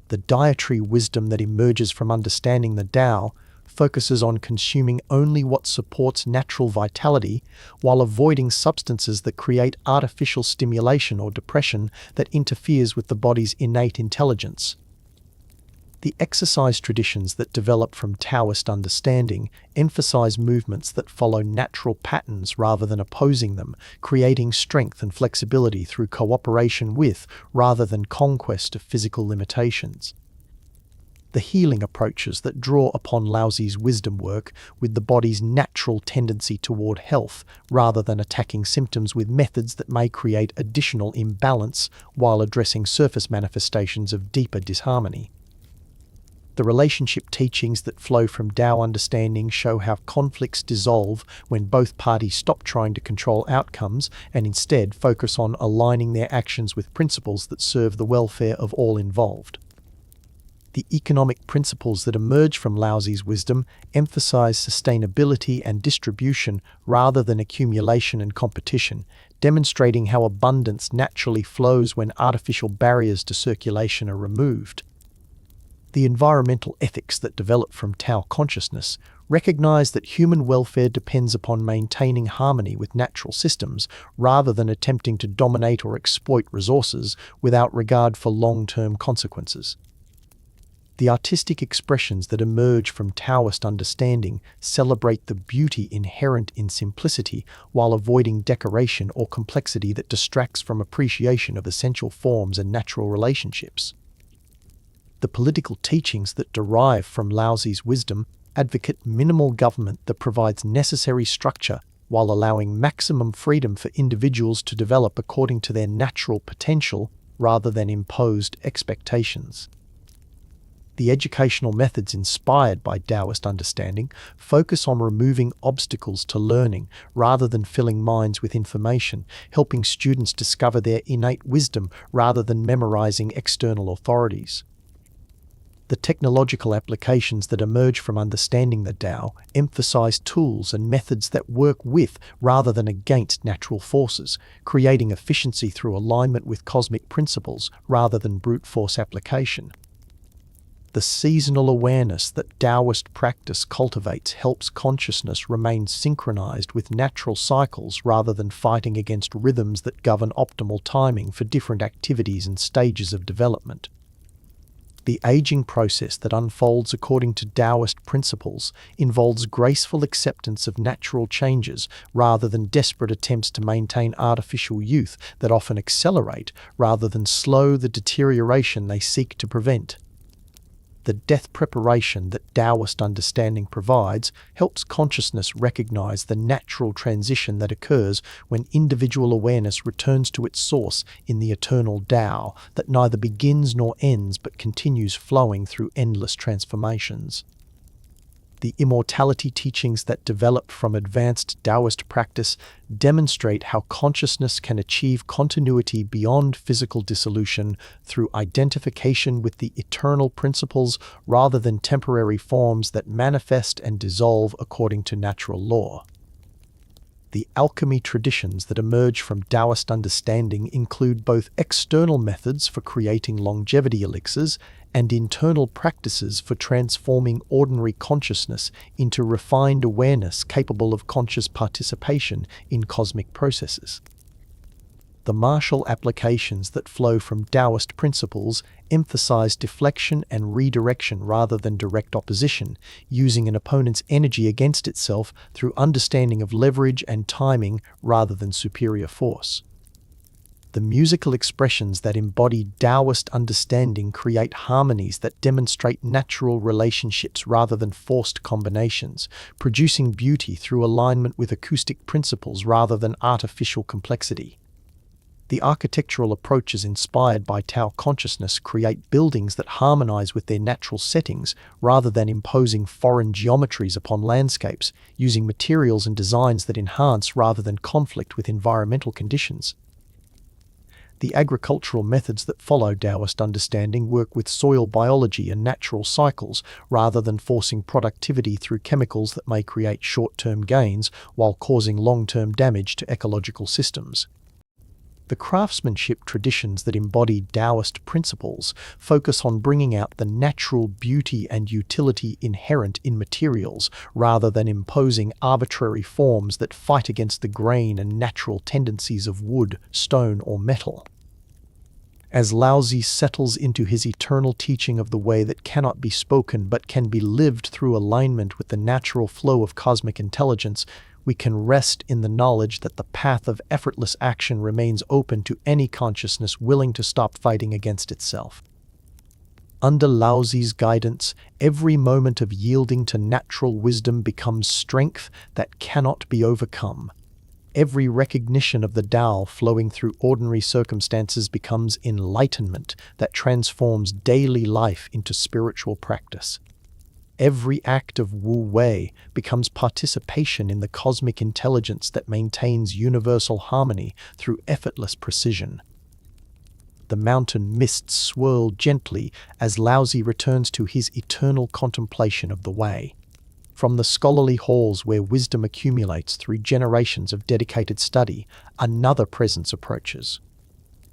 The dietary wisdom that emerges from understanding the Tao focuses on consuming only what supports natural vitality while avoiding substances that create artificial stimulation or depression that interferes with the body's innate intelligence. The exercise traditions that develop from Taoist understanding emphasize movements that follow natural patterns rather than opposing them, creating strength and flexibility through cooperation with rather than conquest of physical limitations. The healing approaches that draw upon Laozi's wisdom work with the body's natural tendency toward health rather than attacking symptoms with methods that may create additional imbalance while addressing surface manifestations of deeper disharmony. The relationship teachings that flow from Tao understanding show how conflicts dissolve when both parties stop trying to control outcomes and instead focus on aligning their actions with principles that serve the welfare of all involved. The economic principles that emerge from Laozi's wisdom emphasize sustainability and distribution rather than accumulation and competition, demonstrating how abundance naturally flows when artificial barriers to circulation are removed. The environmental ethics that develop from Tao consciousness recognize that human welfare depends upon maintaining harmony with natural systems rather than attempting to dominate or exploit resources without regard for long-term consequences. The artistic expressions that emerge from Taoist understanding celebrate the beauty inherent in simplicity while avoiding decoration or complexity that distracts from appreciation of essential forms and natural relationships. The political teachings that derive from Laozi's wisdom advocate minimal government that provides necessary structure while allowing maximum freedom for individuals to develop according to their natural potential rather than imposed expectations. The educational methods inspired by Taoist understanding focus on removing obstacles to learning rather than filling minds with information, helping students discover their innate wisdom rather than memorizing external authorities. The technological applications that emerge from understanding the Tao emphasize tools and methods that work with rather than against natural forces, creating efficiency through alignment with cosmic principles rather than brute force application. The seasonal awareness that Taoist practice cultivates helps consciousness remain synchronized with natural cycles rather than fighting against rhythms that govern optimal timing for different activities and stages of development. The aging process that unfolds according to Taoist principles involves graceful acceptance of natural changes rather than desperate attempts to maintain artificial youth that often accelerate rather than slow the deterioration they seek to prevent. The death preparation that Taoist understanding provides helps consciousness recognize the natural transition that occurs when individual awareness returns to its source in the eternal Tao that neither begins nor ends but continues flowing through endless transformations. The immortality teachings that develop from advanced Taoist practice demonstrate how consciousness can achieve continuity beyond physical dissolution through identification with the eternal principles rather than temporary forms that manifest and dissolve according to natural law. The alchemy traditions that emerge from Taoist understanding include both external methods for creating longevity elixirs and internal practices for transforming ordinary consciousness into refined awareness capable of conscious participation in cosmic processes. The martial applications that flow from Taoist principles emphasize deflection and redirection rather than direct opposition, using an opponent's energy against itself through understanding of leverage and timing rather than superior force. The musical expressions that embody Taoist understanding create harmonies that demonstrate natural relationships rather than forced combinations, producing beauty through alignment with acoustic principles rather than artificial complexity. The architectural approaches inspired by Tao consciousness create buildings that harmonize with their natural settings rather than imposing foreign geometries upon landscapes, using materials and designs that enhance rather than conflict with environmental conditions. The agricultural methods that follow Taoist understanding work with soil biology and natural cycles rather than forcing productivity through chemicals that may create short-term gains while causing long-term damage to ecological systems. The craftsmanship traditions that embody Taoist principles focus on bringing out the natural beauty and utility inherent in materials rather than imposing arbitrary forms that fight against the grain and natural tendencies of wood, stone, or metal. As Laozi settles into his eternal teaching of the way that cannot be spoken but can be lived through alignment with the natural flow of cosmic intelligence, we can rest in the knowledge that the path of effortless action remains open to any consciousness willing to stop fighting against itself. Under Laozi's guidance, every moment of yielding to natural wisdom becomes strength that cannot be overcome. Every recognition of the Tao flowing through ordinary circumstances becomes enlightenment that transforms daily life into spiritual practice. Every act of Wu Wei becomes participation in the cosmic intelligence that maintains universal harmony through effortless precision. The mountain mists swirl gently as Laozi returns to his eternal contemplation of the way. From the scholarly halls where wisdom accumulates through generations of dedicated study, another presence approaches.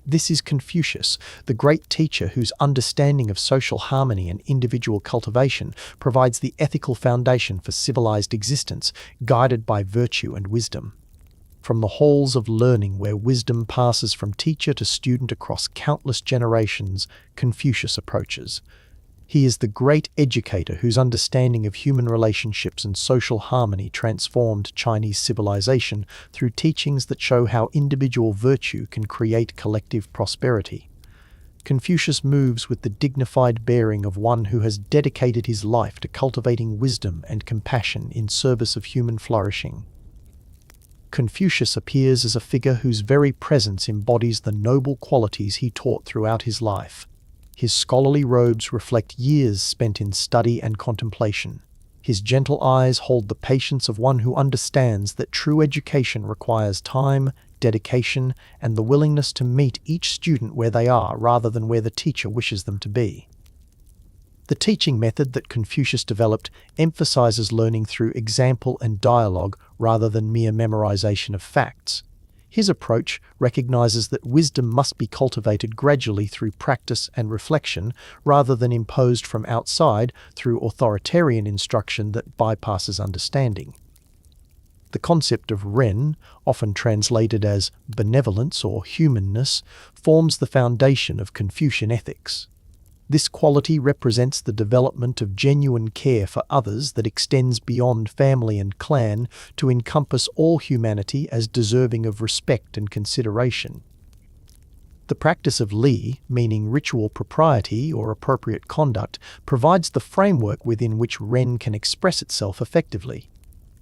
This is Confucius, the great teacher whose understanding of social harmony and individual cultivation provides the ethical foundation for civilized existence, guided by virtue and wisdom. From the halls of learning where wisdom passes from teacher to student across countless generations, Confucius approaches. He is the great educator whose understanding of human relationships and social harmony transformed Chinese civilization through teachings that show how individual virtue can create collective prosperity. Confucius moves with the dignified bearing of one who has dedicated his life to cultivating wisdom and compassion in service of human flourishing. Confucius appears as a figure whose very presence embodies the noble qualities he taught throughout his life. His scholarly robes reflect years spent in study and contemplation. His gentle eyes hold the patience of one who understands that true education requires time, dedication, and the willingness to meet each student where they are rather than where the teacher wishes them to be. The teaching method that Confucius developed emphasizes learning through example and dialogue rather than mere memorization of facts. His approach recognizes that wisdom must be cultivated gradually through practice and reflection, rather than imposed from outside through authoritarian instruction that bypasses understanding. The concept of Ren, often translated as benevolence or humanness, forms the foundation of Confucian ethics. This quality represents the development of genuine care for others that extends beyond family and clan to encompass all humanity as deserving of respect and consideration. The practice of Li, meaning ritual propriety or appropriate conduct, provides the framework within which Ren can express itself effectively.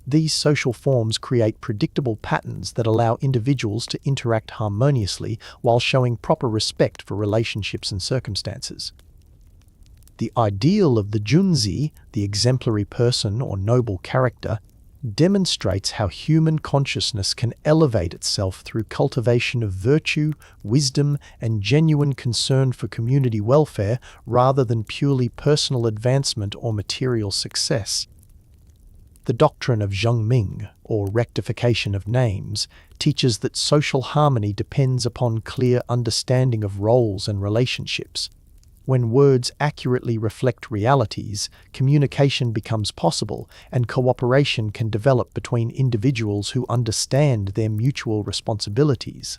These social forms create predictable patterns that allow individuals to interact harmoniously while showing proper respect for relationships and circumstances. The ideal of the Junzi, the exemplary person or noble character, demonstrates how human consciousness can elevate itself through cultivation of virtue, wisdom, and genuine concern for community welfare rather than purely personal advancement or material success. The doctrine of Zhengming, or rectification of names, teaches that social harmony depends upon clear understanding of roles and relationships. When words accurately reflect realities, communication becomes possible and cooperation can develop between individuals who understand their mutual responsibilities.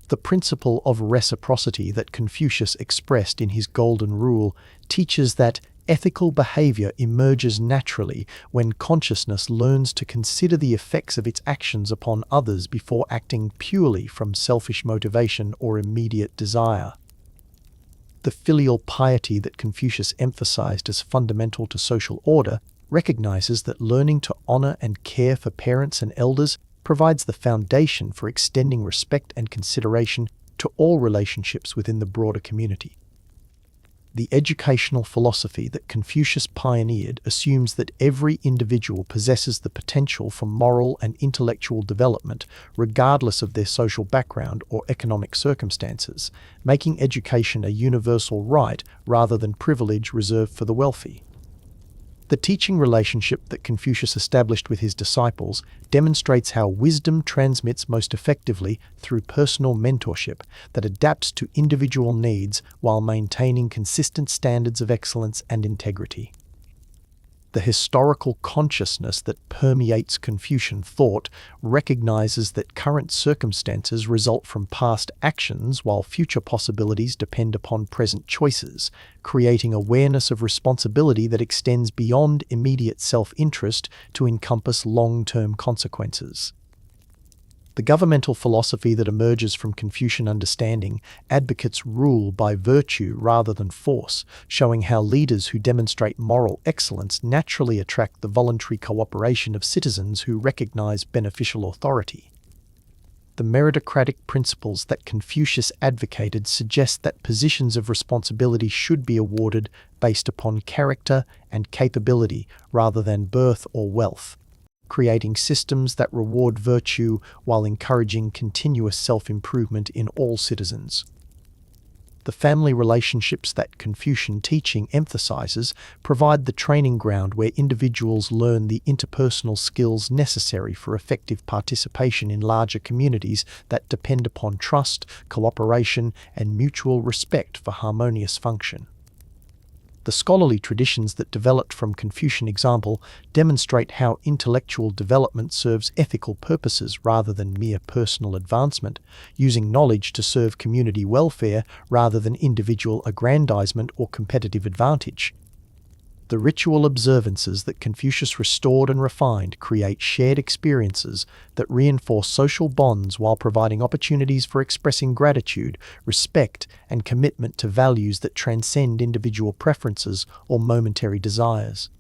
The principle of reciprocity that Confucius expressed in his Golden Rule teaches that ethical behavior emerges naturally when consciousness learns to consider the effects of its actions upon others before acting purely from selfish motivation or immediate desire. The filial piety that Confucius emphasized as fundamental to social order recognizes that learning to honor and care for parents and elders provides the foundation for extending respect and consideration to all relationships within the broader community. The educational philosophy that Confucius pioneered assumes that every individual possesses the potential for moral and intellectual development, regardless of their social background or economic circumstances, making education a universal right rather than privilege reserved for the wealthy. The teaching relationship that Confucius established with his disciples demonstrates how wisdom transmits most effectively through personal mentorship that adapts to individual needs while maintaining consistent standards of excellence and integrity. The historical consciousness that permeates Confucian thought recognizes that current circumstances result from past actions while future possibilities depend upon present choices, creating awareness of responsibility that extends beyond immediate self-interest to encompass long-term consequences. The governmental philosophy that emerges from Confucian understanding advocates rule by virtue rather than force, showing how leaders who demonstrate moral excellence naturally attract the voluntary cooperation of citizens who recognize beneficial authority. The meritocratic principles that Confucius advocated suggest that positions of responsibility should be awarded based upon character and capability rather than birth or wealth, creating systems that reward virtue while encouraging continuous self-improvement in all citizens. The family relationships that Confucian teaching emphasizes provide the training ground where individuals learn the interpersonal skills necessary for effective participation in larger communities that depend upon trust, cooperation, and mutual respect for harmonious function. The scholarly traditions that developed from Confucian example demonstrate how intellectual development serves ethical purposes rather than mere personal advancement, using knowledge to serve community welfare rather than individual aggrandizement or competitive advantage. The ritual observances that Confucius restored and refined create shared experiences that reinforce social bonds while providing opportunities for expressing gratitude, respect, and commitment to values that transcend individual preferences or momentary desires.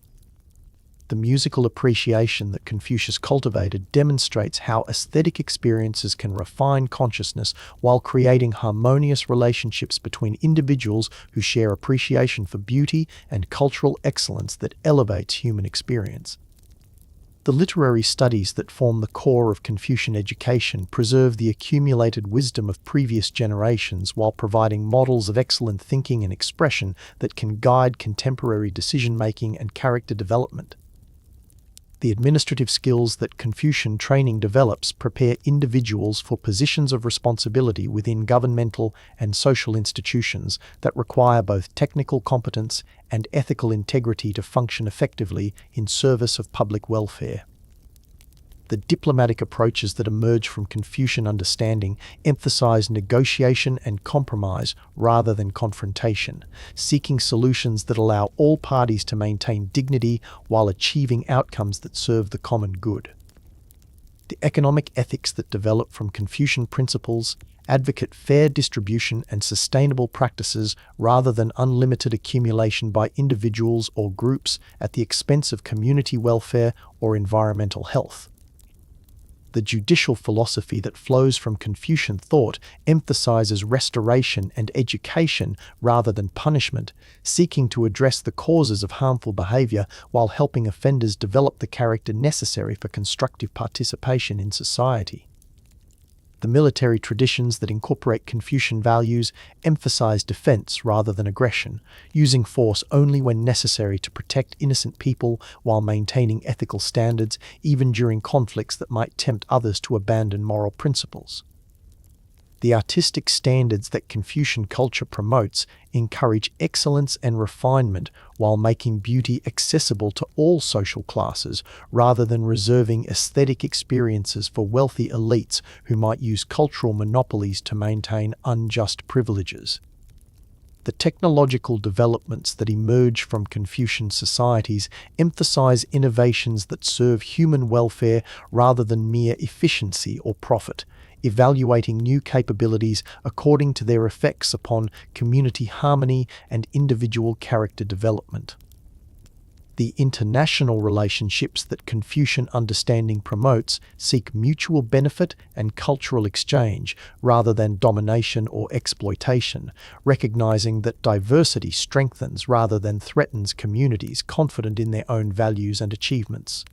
The musical appreciation that Confucius cultivated demonstrates how aesthetic experiences can refine consciousness while creating harmonious relationships between individuals who share appreciation for beauty and cultural excellence that elevates human experience. The literary studies that form the core of Confucian education preserve the accumulated wisdom of previous generations while providing models of excellent thinking and expression that can guide contemporary decision-making and character development. The administrative skills that Confucian training develops prepare individuals for positions of responsibility within governmental and social institutions that require both technical competence and ethical integrity to function effectively in service of public welfare. The diplomatic approaches that emerge from Confucian understanding emphasize negotiation and compromise rather than confrontation, seeking solutions that allow all parties to maintain dignity while achieving outcomes that serve the common good. The economic ethics that develop from Confucian principles advocate fair distribution and sustainable practices rather than unlimited accumulation by individuals or groups at the expense of community welfare or environmental health. The judicial philosophy that flows from Confucian thought emphasizes restoration and education rather than punishment, seeking to address the causes of harmful behavior while helping offenders develop the character necessary for constructive participation in society. The military traditions that incorporate Confucian values emphasize defense rather than aggression, using force only when necessary to protect innocent people while maintaining ethical standards even during conflicts that might tempt others to abandon moral principles. The artistic standards that Confucian culture promotes encourage excellence and refinement while making beauty accessible to all social classes rather than reserving aesthetic experiences for wealthy elites who might use cultural monopolies to maintain unjust privileges. The technological developments that emerge from Confucian societies emphasize innovations that serve human welfare rather than mere efficiency or profit, evaluating new capabilities according to their effects upon community harmony and individual character development. The international relationships that Confucian understanding promotes seek mutual benefit and cultural exchange rather than domination or exploitation, recognizing that diversity strengthens rather than threatens communities confident in their own values and achievements.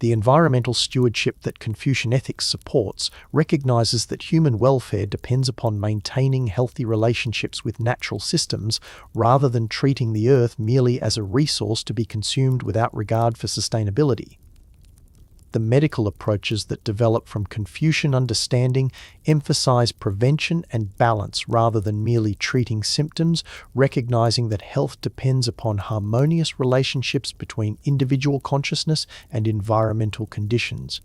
The environmental stewardship that Confucian ethics supports recognizes that human welfare depends upon maintaining healthy relationships with natural systems rather than treating the earth merely as a resource to be consumed without regard for sustainability. The medical approaches that develop from Confucian understanding emphasize prevention and balance rather than merely treating symptoms, recognizing that health depends upon harmonious relationships between individual consciousness and environmental conditions.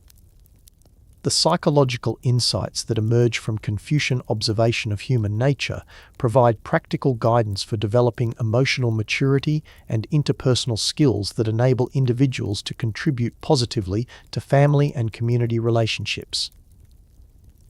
The psychological insights that emerge from Confucian observation of human nature provide practical guidance for developing emotional maturity and interpersonal skills that enable individuals to contribute positively to family and community relationships.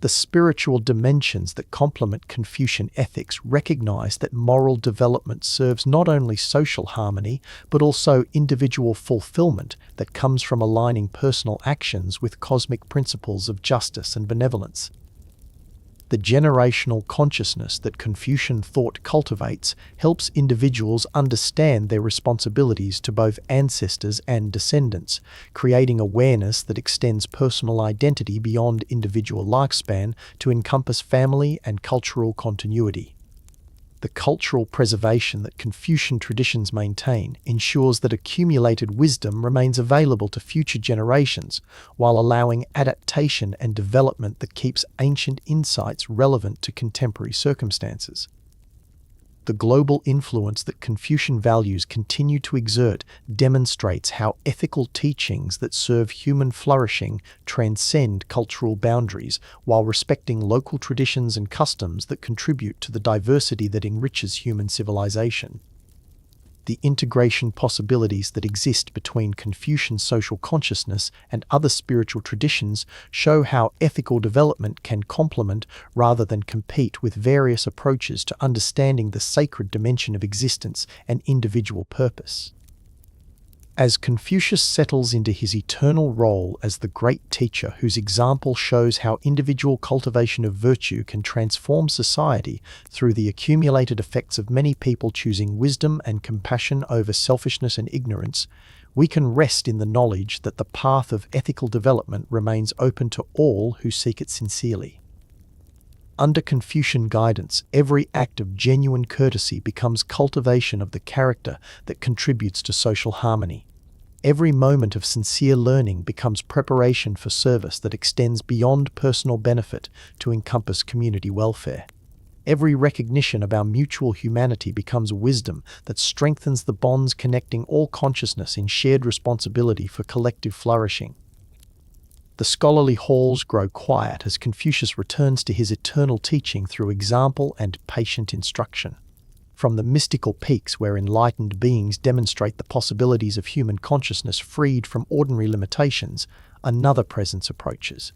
The spiritual dimensions that complement Confucian ethics recognize that moral development serves not only social harmony, but also individual fulfillment that comes from aligning personal actions with cosmic principles of justice and benevolence. The generational consciousness that Confucian thought cultivates helps individuals understand their responsibilities to both ancestors and descendants, creating awareness that extends personal identity beyond individual lifespan to encompass family and cultural continuity. The cultural preservation that Confucian traditions maintain ensures that accumulated wisdom remains available to future generations, while allowing adaptation and development that keeps ancient insights relevant to contemporary circumstances. The global influence that Confucian values continue to exert demonstrates how ethical teachings that serve human flourishing transcend cultural boundaries while respecting local traditions and customs that contribute to the diversity that enriches human civilization. The integration possibilities that exist between Confucian social consciousness and other spiritual traditions show how ethical development can complement rather than compete with various approaches to understanding the sacred dimension of existence and individual purpose. As Confucius settles into his eternal role as the great teacher whose example shows how individual cultivation of virtue can transform society through the accumulated effects of many people choosing wisdom and compassion over selfishness and ignorance, we can rest in the knowledge that the path of ethical development remains open to all who seek it sincerely. Under Confucian guidance, every act of genuine courtesy becomes cultivation of the character that contributes to social harmony. Every moment of sincere learning becomes preparation for service that extends beyond personal benefit to encompass community welfare. Every recognition of our mutual humanity becomes wisdom that strengthens the bonds connecting all consciousness in shared responsibility for collective flourishing. The scholarly halls grow quiet as Confucius returns to his eternal teaching through example and patient instruction. From the mystical peaks where enlightened beings demonstrate the possibilities of human consciousness freed from ordinary limitations, another presence approaches.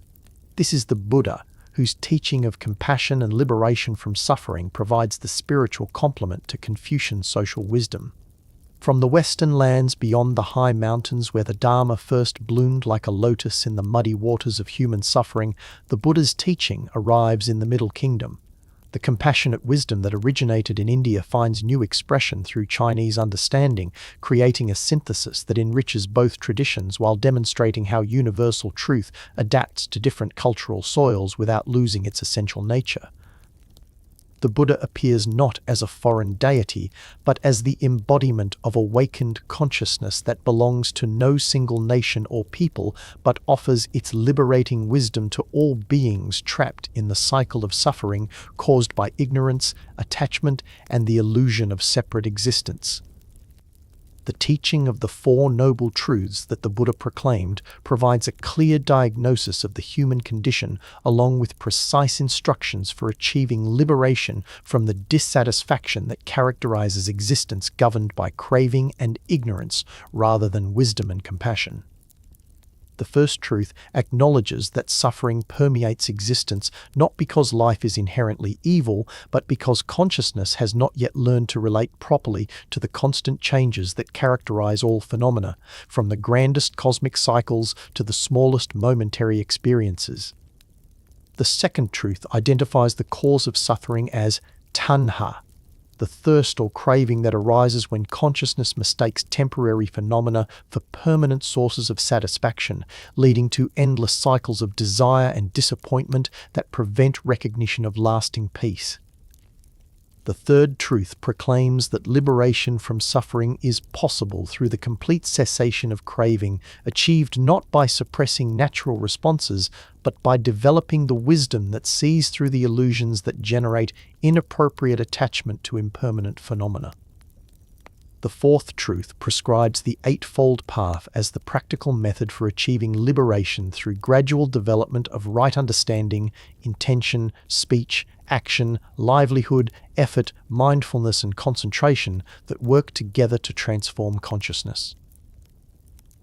This is the Buddha, whose teaching of compassion and liberation from suffering provides the spiritual complement to Confucian social wisdom. From the western lands beyond the high mountains where the Dharma first bloomed like a lotus in the muddy waters of human suffering, the Buddha's teaching arrives in the Middle Kingdom. The compassionate wisdom that originated in India finds new expression through Chinese understanding, creating a synthesis that enriches both traditions while demonstrating how universal truth adapts to different cultural soils without losing its essential nature. The Buddha appears not as a foreign deity, but as the embodiment of awakened consciousness that belongs to no single nation or people, but offers its liberating wisdom to all beings trapped in the cycle of suffering caused by ignorance, attachment, and the illusion of separate existence. The teaching of the Four Noble Truths that the Buddha proclaimed provides a clear diagnosis of the human condition along with precise instructions for achieving liberation from the dissatisfaction that characterizes existence governed by craving and ignorance rather than wisdom and compassion. The first truth acknowledges that suffering permeates existence not because life is inherently evil, but because consciousness has not yet learned to relate properly to the constant changes that characterize all phenomena, from the grandest cosmic cycles to the smallest momentary experiences. The second truth identifies the cause of suffering as tanha, the thirst or craving that arises when consciousness mistakes temporary phenomena for permanent sources of satisfaction, leading to endless cycles of desire and disappointment that prevent recognition of lasting peace. The third truth proclaims that liberation from suffering is possible through the complete cessation of craving, achieved not by suppressing natural responses, but by developing the wisdom that sees through the illusions that generate inappropriate attachment to impermanent phenomena. The fourth truth prescribes the Eightfold Path as the practical method for achieving liberation through gradual development of right understanding, intention, speech, action, livelihood, effort, mindfulness, and concentration that work together to transform consciousness.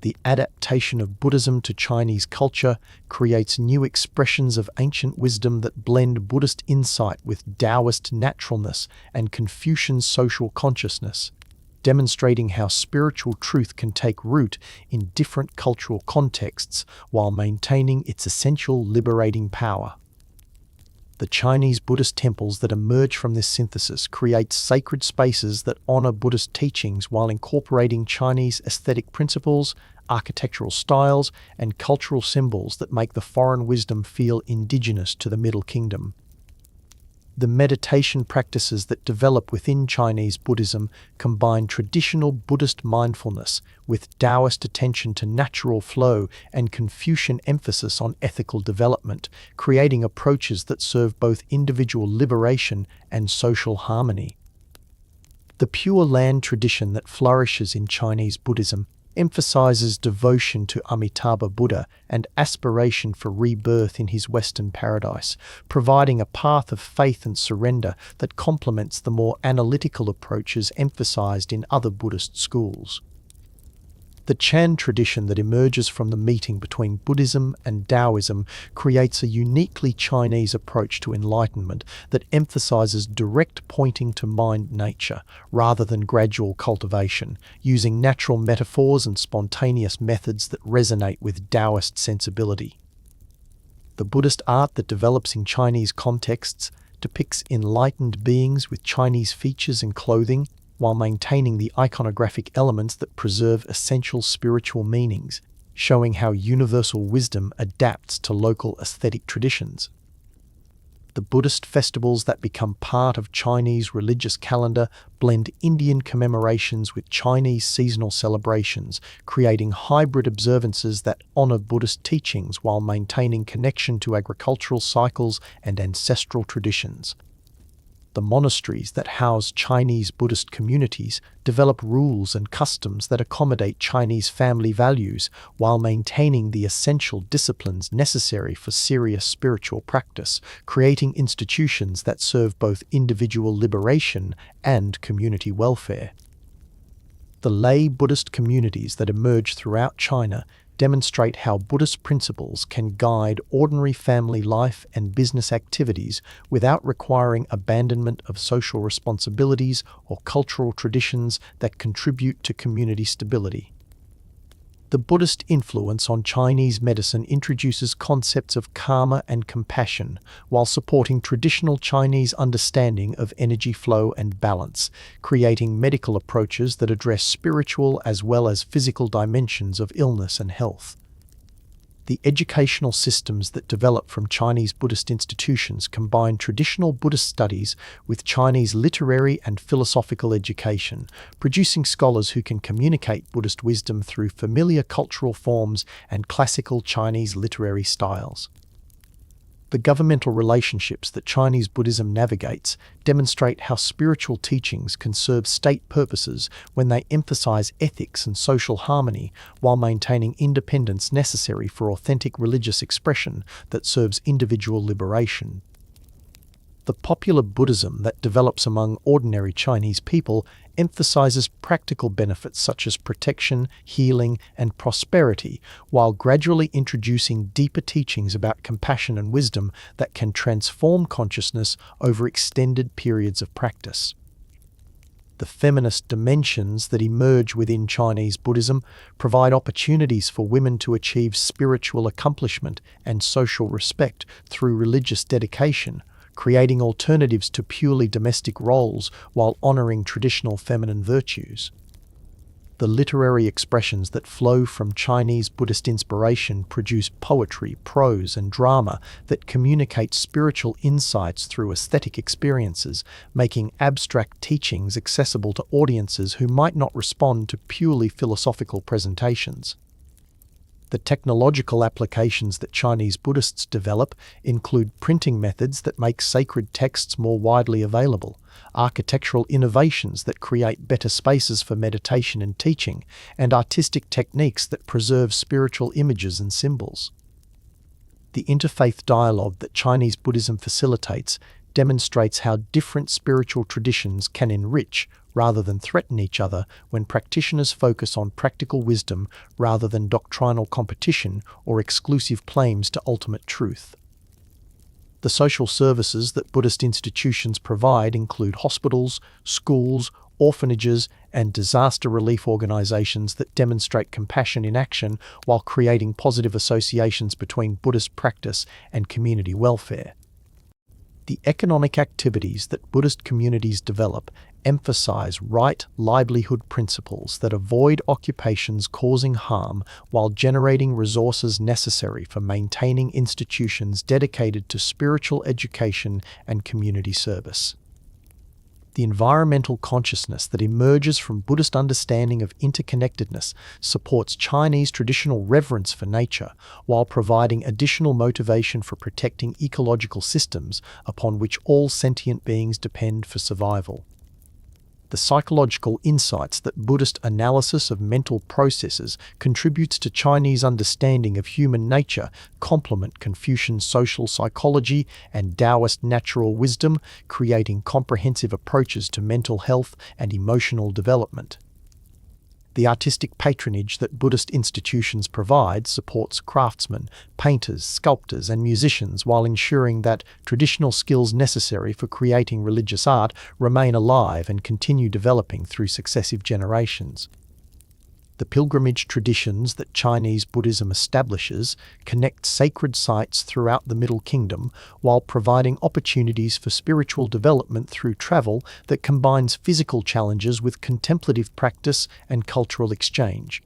The adaptation of Buddhism to Chinese culture creates new expressions of ancient wisdom that blend Buddhist insight with Taoist naturalness and Confucian social consciousness, demonstrating how spiritual truth can take root in different cultural contexts while maintaining its essential liberating power. The Chinese Buddhist temples that emerge from this synthesis create sacred spaces that honor Buddhist teachings while incorporating Chinese aesthetic principles, architectural styles, and cultural symbols that make the foreign wisdom feel indigenous to the Middle Kingdom. The meditation practices that develop within Chinese Buddhism combine traditional Buddhist mindfulness with Taoist attention to natural flow and Confucian emphasis on ethical development, creating approaches that serve both individual liberation and social harmony. The Pure Land tradition that flourishes in Chinese Buddhism emphasizes devotion to Amitabha Buddha and aspiration for rebirth in his Western paradise, providing a path of faith and surrender that complements the more analytical approaches emphasized in other Buddhist schools. The Chan tradition that emerges from the meeting between Buddhism and Taoism creates a uniquely Chinese approach to enlightenment that emphasizes direct pointing to mind nature rather than gradual cultivation, using natural metaphors and spontaneous methods that resonate with Taoist sensibility. The Buddhist art that develops in Chinese contexts depicts enlightened beings with Chinese features and clothing, while maintaining the iconographic elements that preserve essential spiritual meanings, showing how universal wisdom adapts to local aesthetic traditions. The Buddhist festivals that become part of Chinese religious calendar blend Indian commemorations with Chinese seasonal celebrations, creating hybrid observances that honor Buddhist teachings while maintaining connection to agricultural cycles and ancestral traditions. The monasteries that house Chinese Buddhist communities develop rules and customs that accommodate Chinese family values while maintaining the essential disciplines necessary for serious spiritual practice, creating institutions that serve both individual liberation and community welfare. The lay Buddhist communities that emerge throughout China demonstrate how Buddhist principles can guide ordinary family life and business activities without requiring abandonment of social responsibilities or cultural traditions that contribute to community stability. The Buddhist influence on Chinese medicine introduces concepts of karma and compassion, while supporting traditional Chinese understanding of energy flow and balance, creating medical approaches that address spiritual as well as physical dimensions of illness and health. The educational systems that develop from Chinese Buddhist institutions combine traditional Buddhist studies with Chinese literary and philosophical education, producing scholars who can communicate Buddhist wisdom through familiar cultural forms and classical Chinese literary styles. The governmental relationships that Chinese Buddhism navigates demonstrate how spiritual teachings can serve state purposes when they emphasize ethics and social harmony while maintaining independence necessary for authentic religious expression that serves individual liberation. The popular Buddhism that develops among ordinary Chinese people emphasizes practical benefits such as protection, healing, and prosperity, while gradually introducing deeper teachings about compassion and wisdom that can transform consciousness over extended periods of practice. The feminist dimensions that emerge within Chinese Buddhism provide opportunities for women to achieve spiritual accomplishment and social respect through religious dedication, creating alternatives to purely domestic roles while honoring traditional feminine virtues. The literary expressions that flow from Chinese Buddhist inspiration produce poetry, prose, and drama that communicate spiritual insights through aesthetic experiences, making abstract teachings accessible to audiences who might not respond to purely philosophical presentations. The technological applications that Chinese Buddhists develop include printing methods that make sacred texts more widely available, architectural innovations that create better spaces for meditation and teaching, and artistic techniques that preserve spiritual images and symbols. The interfaith dialogue that Chinese Buddhism facilitates demonstrates how different spiritual traditions can enrich rather than threaten each other when practitioners focus on practical wisdom rather than doctrinal competition or exclusive claims to ultimate truth. The social services that Buddhist institutions provide include hospitals, schools, orphanages, and disaster relief organizations that demonstrate compassion in action while creating positive associations between Buddhist practice and community welfare. The economic activities that Buddhist communities develop emphasize right livelihood principles that avoid occupations causing harm while generating resources necessary for maintaining institutions dedicated to spiritual education and community service. The environmental consciousness that emerges from Buddhist understanding of interconnectedness supports Chinese traditional reverence for nature, while providing additional motivation for protecting ecological systems upon which all sentient beings depend for survival. The psychological insights that Buddhist analysis of mental processes contributes to Chinese understanding of human nature complement Confucian social psychology and Taoist natural wisdom, creating comprehensive approaches to mental health and emotional development. The artistic patronage that Buddhist institutions provide supports craftsmen, painters, sculptors, and musicians while ensuring that traditional skills necessary for creating religious art remain alive and continue developing through successive generations. The pilgrimage traditions that Chinese Buddhism establishes connect sacred sites throughout the Middle Kingdom while providing opportunities for spiritual development through travel that combines physical challenges with contemplative practice and cultural exchange.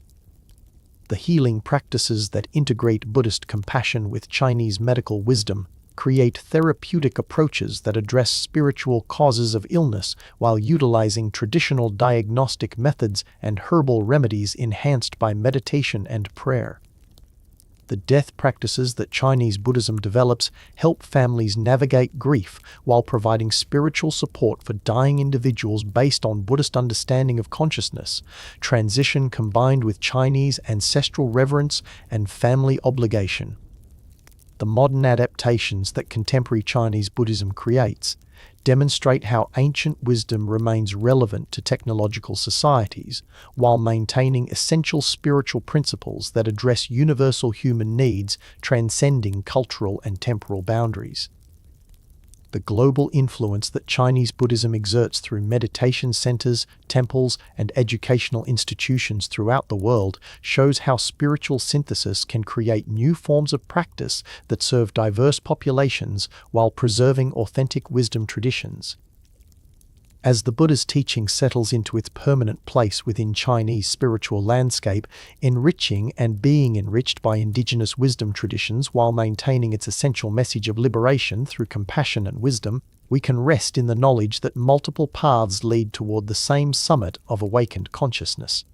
The healing practices that integrate Buddhist compassion with Chinese medical wisdom create therapeutic approaches that address spiritual causes of illness while utilizing traditional diagnostic methods and herbal remedies enhanced by meditation and prayer. The death practices that Chinese Buddhism develops help families navigate grief while providing spiritual support for dying individuals based on Buddhist understanding of consciousness, transition combined with Chinese ancestral reverence and family obligation. The modern adaptations that contemporary Chinese Buddhism creates demonstrate how ancient wisdom remains relevant to technological societies, while maintaining essential spiritual principles that address universal human needs, transcending cultural and temporal boundaries. The global influence that Chinese Buddhism exerts through meditation centers, temples, and educational institutions throughout the world shows how spiritual synthesis can create new forms of practice that serve diverse populations while preserving authentic wisdom traditions. As the Buddha's teaching settles into its permanent place within Chinese spiritual landscape, enriching and being enriched by indigenous wisdom traditions while maintaining its essential message of liberation through compassion and wisdom, we can rest in the knowledge that multiple paths lead toward the same summit of awakened consciousness.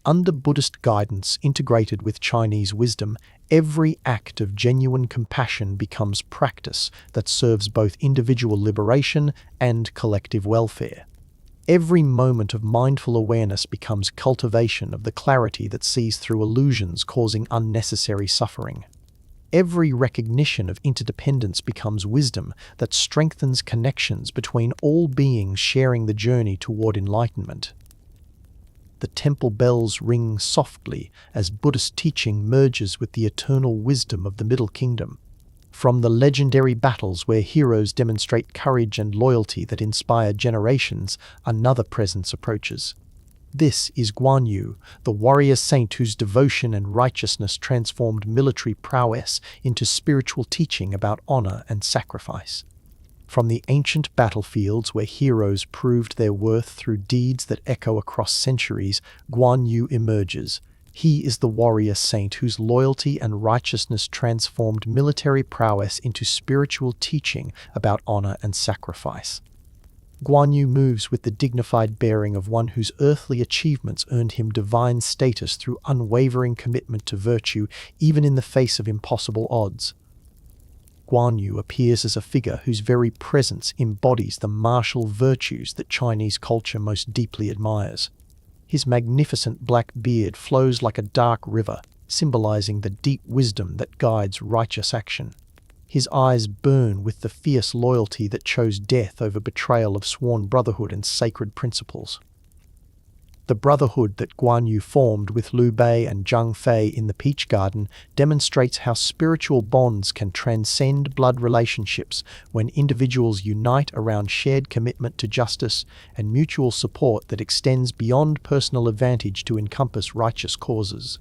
Under Buddhist guidance integrated with Chinese wisdom, every act of genuine compassion becomes practice that serves both individual liberation and collective welfare. Every moment of mindful awareness becomes cultivation of the clarity that sees through illusions causing unnecessary suffering. Every recognition of interdependence becomes wisdom that strengthens connections between all beings sharing the journey toward enlightenment. The temple bells ring softly as Buddhist teaching merges with the eternal wisdom of the Middle Kingdom. From the legendary battles where heroes demonstrate courage and loyalty that inspire generations, another presence approaches. This is Guan Yu, the warrior saint whose devotion and righteousness transformed military prowess into spiritual teaching about honor and sacrifice. From the ancient battlefields where heroes proved their worth through deeds that echo across centuries, Guan Yu emerges. He is the warrior saint whose loyalty and righteousness transformed military prowess into spiritual teaching about honor and sacrifice. Guan Yu moves with the dignified bearing of one whose earthly achievements earned him divine status through unwavering commitment to virtue, even in the face of impossible odds. Guan Yu appears as a figure whose very presence embodies the martial virtues that Chinese culture most deeply admires. His magnificent black beard flows like a dark river, symbolizing the deep wisdom that guides righteous action. His eyes burn with the fierce loyalty that chose death over betrayal of sworn brotherhood and sacred principles. The brotherhood that Guan Yu formed with Liu Bei and Zhang Fei in the Peach Garden demonstrates how spiritual bonds can transcend blood relationships when individuals unite around shared commitment to justice and mutual support that extends beyond personal advantage to encompass righteous causes.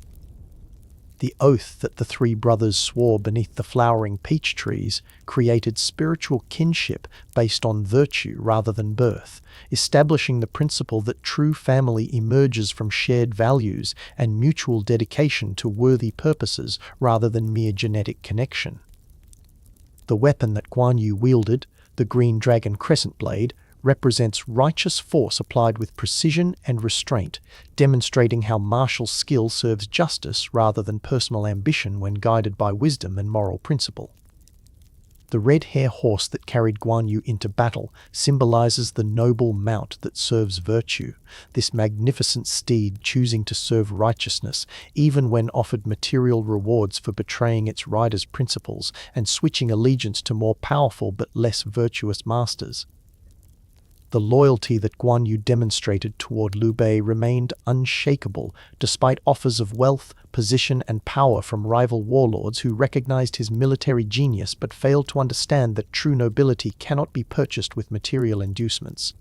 The oath that the three brothers swore beneath the flowering peach trees created spiritual kinship based on virtue rather than birth, establishing the principle that true family emerges from shared values and mutual dedication to worthy purposes rather than mere genetic connection. The weapon that Guan Yu wielded, the green dragon crescent blade, represents righteous force applied with precision and restraint, demonstrating how martial skill serves justice rather than personal ambition when guided by wisdom and moral principle. The red hare horse that carried Guan Yu into battle symbolizes the noble mount that serves virtue, this magnificent steed choosing to serve righteousness, even when offered material rewards for betraying its rider's principles and switching allegiance to more powerful but less virtuous masters. The loyalty that Guan Yu demonstrated toward Liu Bei remained unshakable, despite offers of wealth, position, and power from rival warlords who recognized his military genius but failed to understand that true nobility cannot be purchased with material inducements.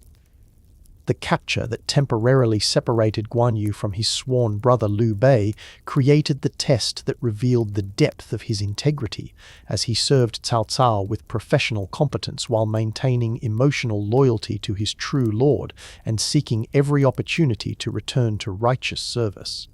The capture that temporarily separated Guan Yu from his sworn brother Liu Bei created the test that revealed the depth of his integrity, as he served Cao Cao with professional competence while maintaining emotional loyalty to his true lord and seeking every opportunity to return to righteous service.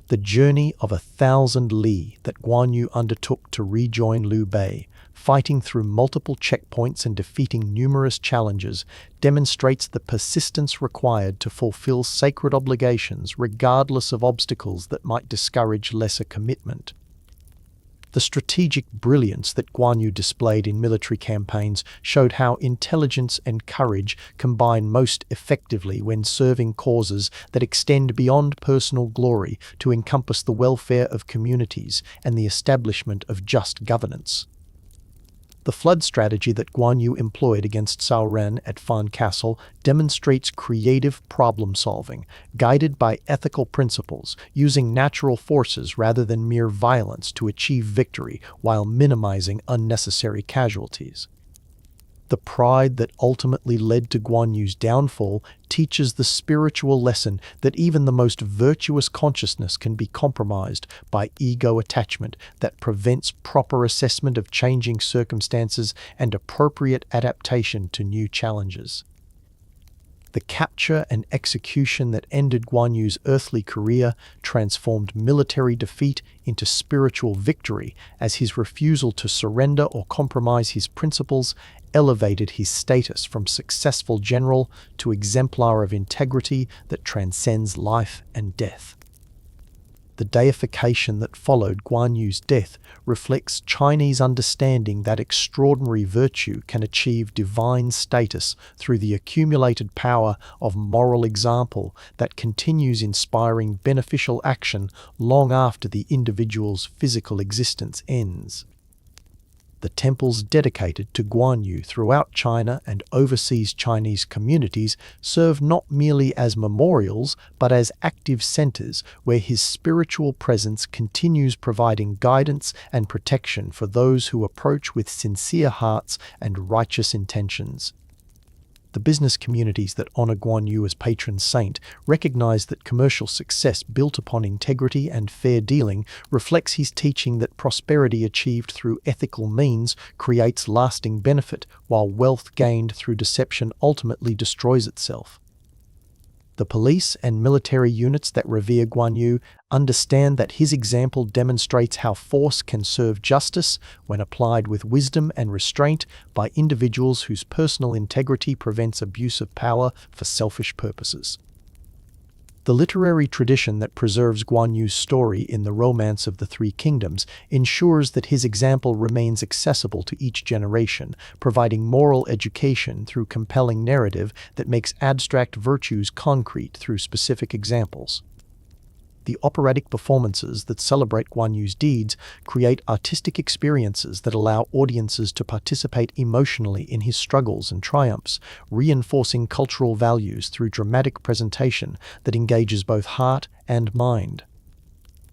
The journey of 1,000 li that Guan Yu undertook to rejoin Liu Bei, fighting through multiple checkpoints and defeating numerous challenges, demonstrates the persistence required to fulfill sacred obligations regardless of obstacles that might discourage lesser commitment. The strategic brilliance that Guan Yu displayed in military campaigns showed how intelligence and courage combine most effectively when serving causes that extend beyond personal glory to encompass the welfare of communities and the establishment of just governance. The flood strategy that Guan Yu employed against Cao Ren at Fan Castle demonstrates creative problem-solving, guided by ethical principles, using natural forces rather than mere violence to achieve victory while minimizing unnecessary casualties. The pride that ultimately led to Guan Yu's downfall teaches the spiritual lesson that even the most virtuous consciousness can be compromised by ego attachment that prevents proper assessment of changing circumstances and appropriate adaptation to new challenges. The capture and execution that ended Guan Yu's earthly career transformed military defeat into spiritual victory, as his refusal to surrender or compromise his principles elevated his status from successful general to exemplar of integrity that transcends life and death. The deification that followed Guan Yu's death reflects Chinese understanding that extraordinary virtue can achieve divine status through the accumulated power of moral example that continues inspiring beneficial action long after the individual's physical existence ends. The temples dedicated to Guan Yu throughout China and overseas Chinese communities serve not merely as memorials but as active centers where his spiritual presence continues providing guidance and protection for those who approach with sincere hearts and righteous intentions. The business communities that honor Guan Yu as patron saint recognize that commercial success built upon integrity and fair dealing reflects his teaching that prosperity achieved through ethical means creates lasting benefit, while wealth gained through deception ultimately destroys itself. The police and military units that revere Guan Yu understand that his example demonstrates how force can serve justice when applied with wisdom and restraint by individuals whose personal integrity prevents abuse of power for selfish purposes. The literary tradition that preserves Guan Yu's story in the Romance of the Three Kingdoms ensures that his example remains accessible to each generation, providing moral education through compelling narrative that makes abstract virtues concrete through specific examples. The operatic performances that celebrate Guan Yu's deeds create artistic experiences that allow audiences to participate emotionally in his struggles and triumphs, reinforcing cultural values through dramatic presentation that engages both heart and mind.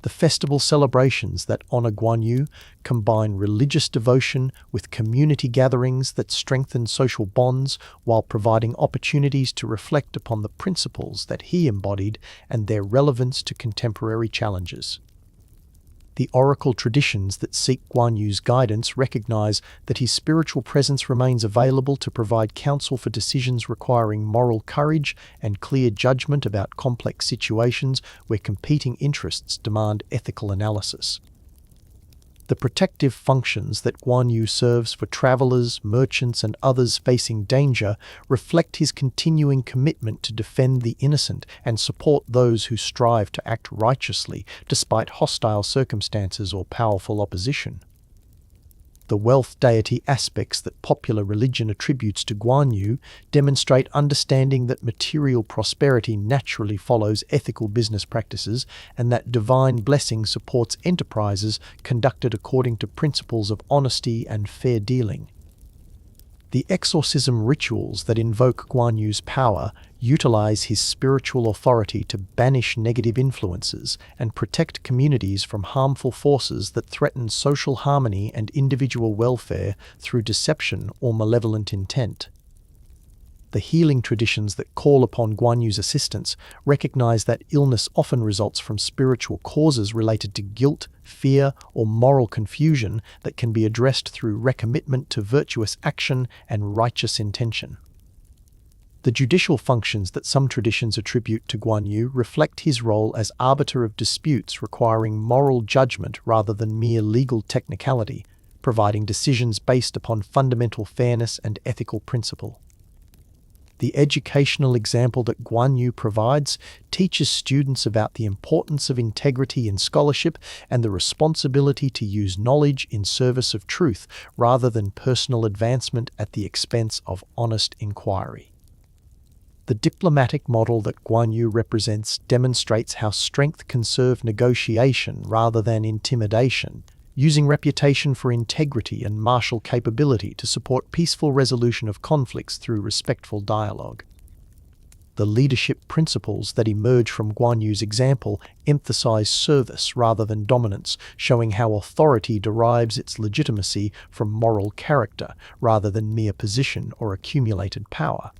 The festival celebrations that honor Guan Yu combine religious devotion with community gatherings that strengthen social bonds while providing opportunities to reflect upon the principles that he embodied and their relevance to contemporary challenges. The oracle traditions that seek Guan Yu's guidance recognize that his spiritual presence remains available to provide counsel for decisions requiring moral courage and clear judgment about complex situations where competing interests demand ethical analysis. The protective functions that Guan Yu serves for travelers, merchants, and others facing danger reflect his continuing commitment to defend the innocent and support those who strive to act righteously despite hostile circumstances or powerful opposition. The wealth deity aspects that popular religion attributes to Guan Yu demonstrate understanding that material prosperity naturally follows ethical business practices and that divine blessing supports enterprises conducted according to principles of honesty and fair dealing. The exorcism rituals that invoke Guan Yu's power utilize his spiritual authority to banish negative influences and protect communities from harmful forces that threaten social harmony and individual welfare through deception or malevolent intent. The healing traditions that call upon Guan Yu's assistance recognize that illness often results from spiritual causes related to guilt, fear, or moral confusion that can be addressed through recommitment to virtuous action and righteous intention. The judicial functions that some traditions attribute to Guan Yu reflect his role as arbiter of disputes requiring moral judgment rather than mere legal technicality, providing decisions based upon fundamental fairness and ethical principle. The educational example that Guan Yu provides teaches students about the importance of integrity in scholarship and the responsibility to use knowledge in service of truth rather than personal advancement at the expense of honest inquiry. The diplomatic model that Guan Yu represents demonstrates how strength can serve negotiation rather than intimidation, using reputation for integrity and martial capability to support peaceful resolution of conflicts through respectful dialogue. The leadership principles that emerge from Guan Yu's example emphasize service rather than dominance, showing how authority derives its legitimacy from moral character rather than mere position or accumulated power.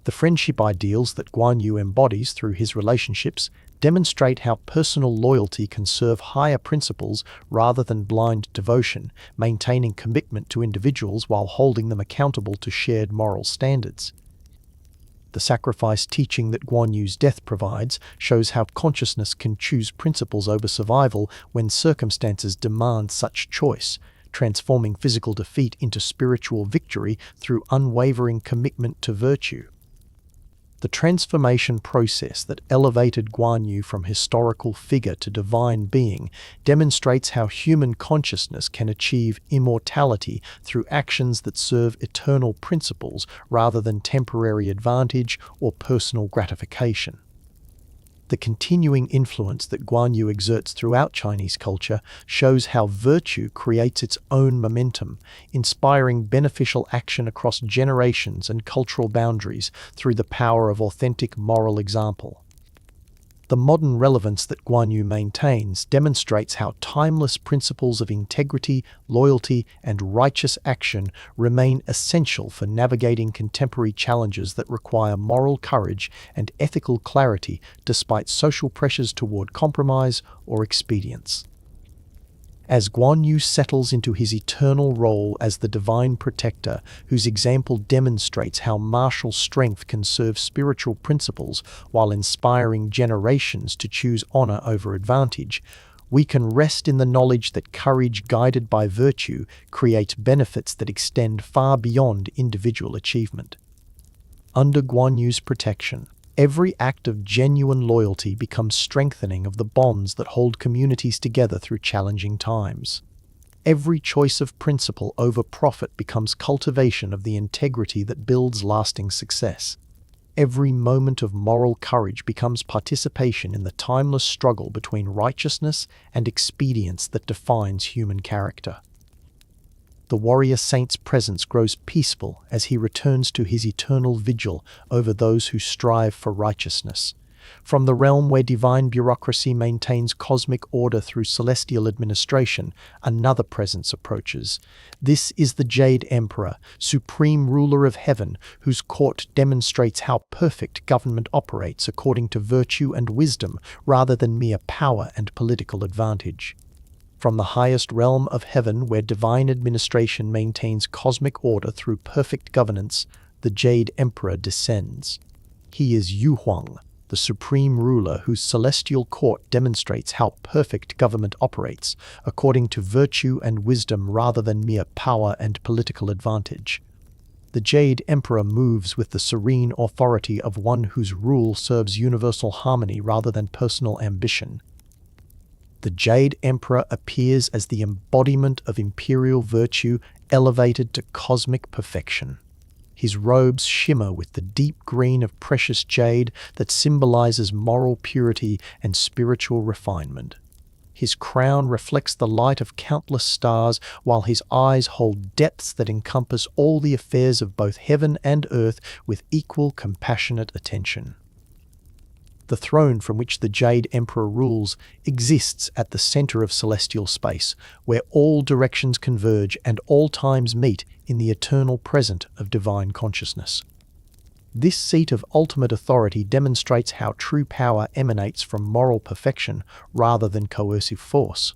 The friendship ideals that Guan Yu embodies through his relationships demonstrate how personal loyalty can serve higher principles rather than blind devotion, maintaining commitment to individuals while holding them accountable to shared moral standards. The sacrifice teaching that Guan Yu's death provides shows how consciousness can choose principles over survival when circumstances demand such choice, transforming physical defeat into spiritual victory through unwavering commitment to virtue. The transformation process that elevated Guan Yu from historical figure to divine being demonstrates how human consciousness can achieve immortality through actions that serve eternal principles rather than temporary advantage or personal gratification. The continuing influence that Guan Yu exerts throughout Chinese culture shows how virtue creates its own momentum, inspiring beneficial action across generations and cultural boundaries through the power of authentic moral example. The modern relevance that Guan Yu maintains demonstrates how timeless principles of integrity, loyalty, and righteous action remain essential for navigating contemporary challenges that require moral courage and ethical clarity despite social pressures toward compromise or expedience. As Guan Yu settles into his eternal role as the divine protector, whose example demonstrates how martial strength can serve spiritual principles while inspiring generations to choose honor over advantage, we can rest in the knowledge that courage guided by virtue creates benefits that extend far beyond individual achievement. Under Guan Yu's protection, every act of genuine loyalty becomes strengthening of the bonds that hold communities together through challenging times. Every choice of principle over profit becomes cultivation of the integrity that builds lasting success. Every moment of moral courage becomes participation in the timeless struggle between righteousness and expedience that defines human character. The warrior saint's presence grows peaceful as he returns to his eternal vigil over those who strive for righteousness. From the realm where divine bureaucracy maintains cosmic order through celestial administration, another presence approaches. This is the Jade Emperor, supreme ruler of heaven, whose court demonstrates how perfect government operates according to virtue and wisdom rather than mere power and political advantage. From the highest realm of heaven, where divine administration maintains cosmic order through perfect governance, the Jade Emperor descends. He is Wukong, the supreme ruler whose celestial court demonstrates how perfect government operates, according to virtue and wisdom rather than mere power and political advantage. The Jade Emperor moves with the serene authority of one whose rule serves universal harmony rather than personal ambition. The Jade Emperor appears as the embodiment of imperial virtue elevated to cosmic perfection. His robes shimmer with the deep green of precious jade that symbolizes moral purity and spiritual refinement. His crown reflects the light of countless stars, while his eyes hold depths that encompass all the affairs of both heaven and earth with equal compassionate attention. The throne from which the Jade Emperor rules exists at the center of celestial space, where all directions converge and all times meet in the eternal present of divine consciousness. This seat of ultimate authority demonstrates how true power emanates from moral perfection rather than coercive force.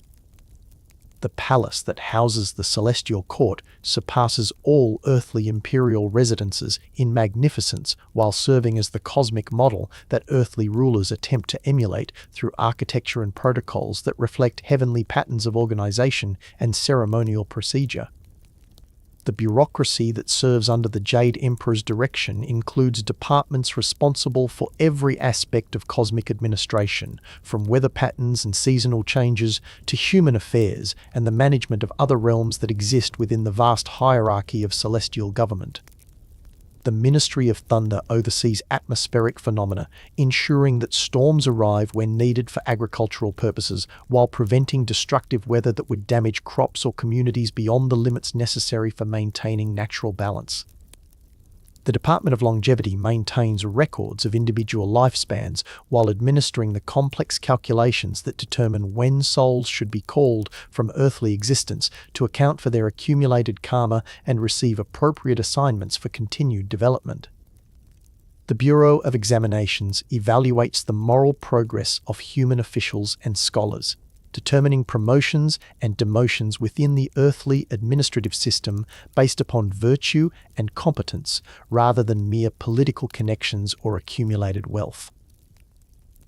The palace that houses the celestial court surpasses all earthly imperial residences in magnificence while serving as the cosmic model that earthly rulers attempt to emulate through architecture and protocols that reflect heavenly patterns of organization and ceremonial procedure. The bureaucracy that serves under the Jade Emperor's direction includes departments responsible for every aspect of cosmic administration, from weather patterns and seasonal changes to human affairs and the management of other realms that exist within the vast hierarchy of celestial government. The Ministry of Thunder oversees atmospheric phenomena, ensuring that storms arrive when needed for agricultural purposes, while preventing destructive weather that would damage crops or communities beyond the limits necessary for maintaining natural balance. The Department of Longevity maintains records of individual lifespans while administering the complex calculations that determine when souls should be called from earthly existence to account for their accumulated karma and receive appropriate assignments for continued development. The Bureau of Examinations evaluates the moral progress of human officials and scholars, determining promotions and demotions within the earthly administrative system based upon virtue and competence rather than mere political connections or accumulated wealth.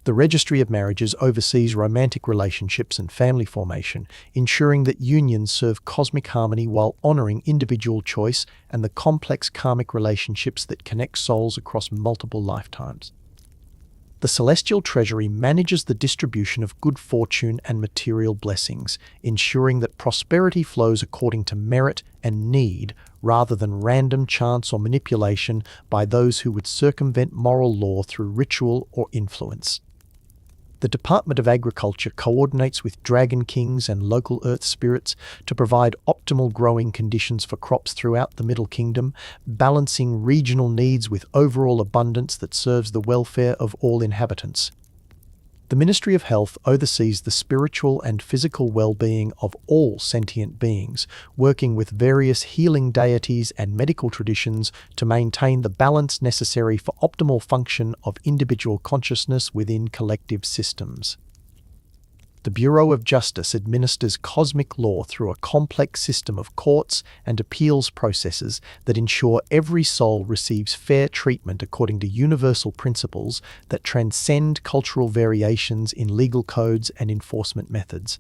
The Registry of Marriages oversees romantic relationships and family formation, ensuring that unions serve cosmic harmony while honoring individual choice and the complex karmic relationships that connect souls across multiple lifetimes. The Celestial Treasury manages the distribution of good fortune and material blessings, ensuring that prosperity flows according to merit and need rather than random chance or manipulation by those who would circumvent moral law through ritual or influence. The Department of Agriculture coordinates with dragon kings and local earth spirits to provide optimal growing conditions for crops throughout the Middle Kingdom, balancing regional needs with overall abundance that serves the welfare of all inhabitants. The Ministry of Health oversees the spiritual and physical well-being of all sentient beings, working with various healing deities and medical traditions to maintain the balance necessary for optimal function of individual consciousness within collective systems. The Bureau of Justice administers cosmic law through a complex system of courts and appeals processes that ensure every soul receives fair treatment according to universal principles that transcend cultural variations in legal codes and enforcement methods.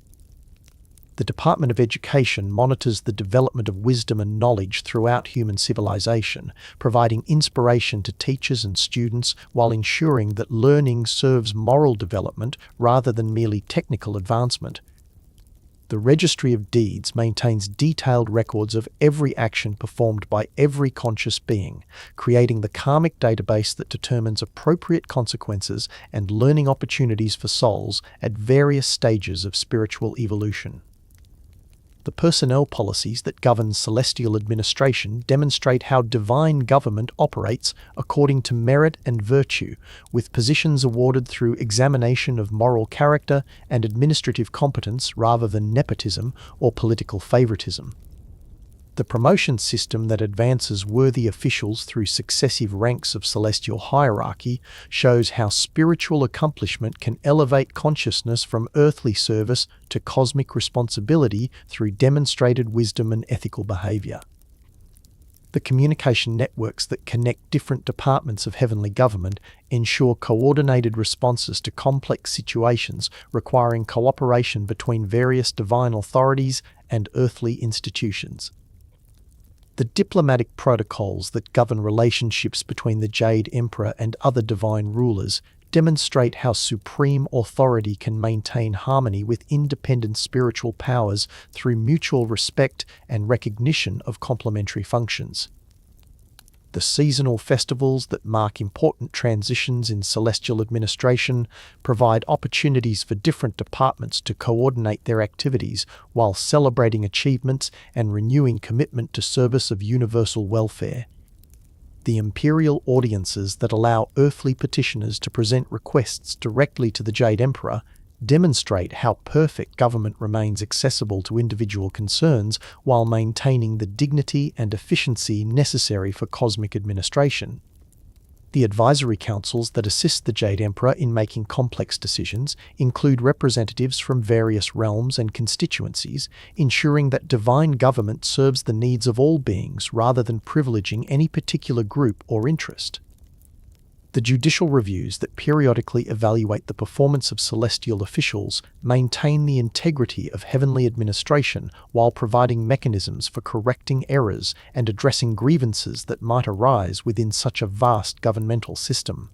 The Department of Education monitors the development of wisdom and knowledge throughout human civilization, providing inspiration to teachers and students while ensuring that learning serves moral development rather than merely technical advancement. The Registry of Deeds maintains detailed records of every action performed by every conscious being, creating the karmic database that determines appropriate consequences and learning opportunities for souls at various stages of spiritual evolution. The personnel policies that govern celestial administration demonstrate how divine government operates according to merit and virtue, with positions awarded through examination of moral character and administrative competence rather than nepotism or political favoritism. The promotion system that advances worthy officials through successive ranks of celestial hierarchy shows how spiritual accomplishment can elevate consciousness from earthly service to cosmic responsibility through demonstrated wisdom and ethical behavior. The communication networks that connect different departments of heavenly government ensure coordinated responses to complex situations requiring cooperation between various divine authorities and earthly institutions. The diplomatic protocols that govern relationships between the Jade Emperor and other divine rulers demonstrate how supreme authority can maintain harmony with independent spiritual powers through mutual respect and recognition of complementary functions. The seasonal festivals that mark important transitions in celestial administration provide opportunities for different departments to coordinate their activities while celebrating achievements and renewing commitment to service of universal welfare. The imperial audiences that allow earthly petitioners to present requests directly to the Jade Emperor demonstrate how perfect government remains accessible to individual concerns while maintaining the dignity and efficiency necessary for cosmic administration. The advisory councils that assist the Jade Emperor in making complex decisions include representatives from various realms and constituencies, ensuring that divine government serves the needs of all beings rather than privileging any particular group or interest. The judicial reviews that periodically evaluate the performance of celestial officials maintain the integrity of heavenly administration while providing mechanisms for correcting errors and addressing grievances that might arise within such a vast governmental system.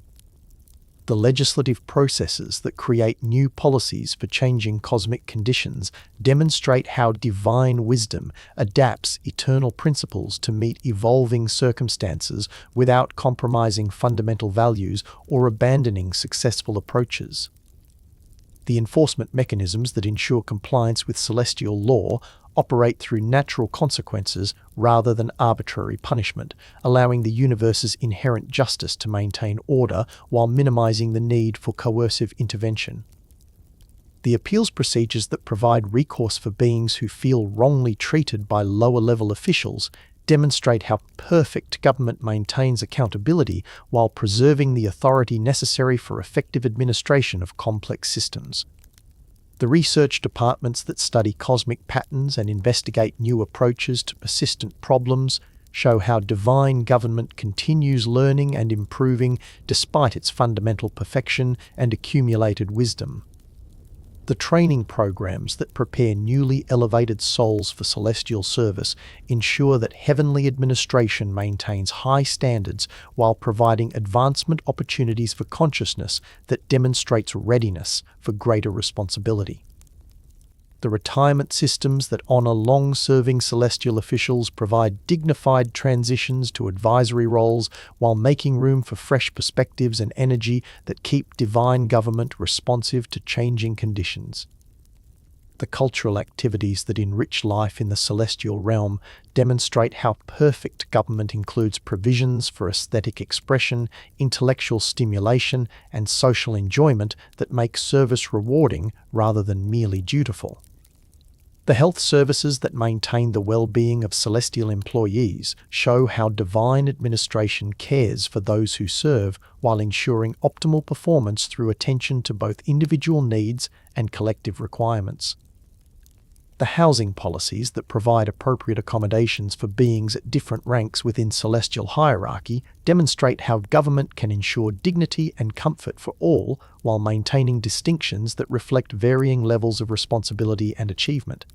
The legislative processes that create new policies for changing cosmic conditions demonstrate how divine wisdom adapts eternal principles to meet evolving circumstances without compromising fundamental values or abandoning successful approaches. The enforcement mechanisms that ensure compliance with celestial law operate through natural consequences rather than arbitrary punishment, allowing the universe's inherent justice to maintain order while minimizing the need for coercive intervention. The appeals procedures that provide recourse for beings who feel wrongly treated by lower-level officials demonstrate how perfect government maintains accountability while preserving the authority necessary for effective administration of complex systems. The research departments that study cosmic patterns and investigate new approaches to persistent problems show how divine government continues learning and improving despite its fundamental perfection and accumulated wisdom. The training programs that prepare newly elevated souls for celestial service ensure that heavenly administration maintains high standards while providing advancement opportunities for consciousness that demonstrates readiness for greater responsibility. The retirement systems that honor long-serving celestial officials provide dignified transitions to advisory roles while making room for fresh perspectives and energy that keep divine government responsive to changing conditions. The cultural activities that enrich life in the celestial realm demonstrate how perfect government includes provisions for aesthetic expression, intellectual stimulation, and social enjoyment that make service rewarding rather than merely dutiful. The health services that maintain the well-being of celestial employees show how divine administration cares for those who serve while ensuring optimal performance through attention to both individual needs and collective requirements. The housing policies that provide appropriate accommodations for beings at different ranks within celestial hierarchy demonstrate how government can ensure dignity and comfort for all while maintaining distinctions that reflect varying levels of responsibility and achievement.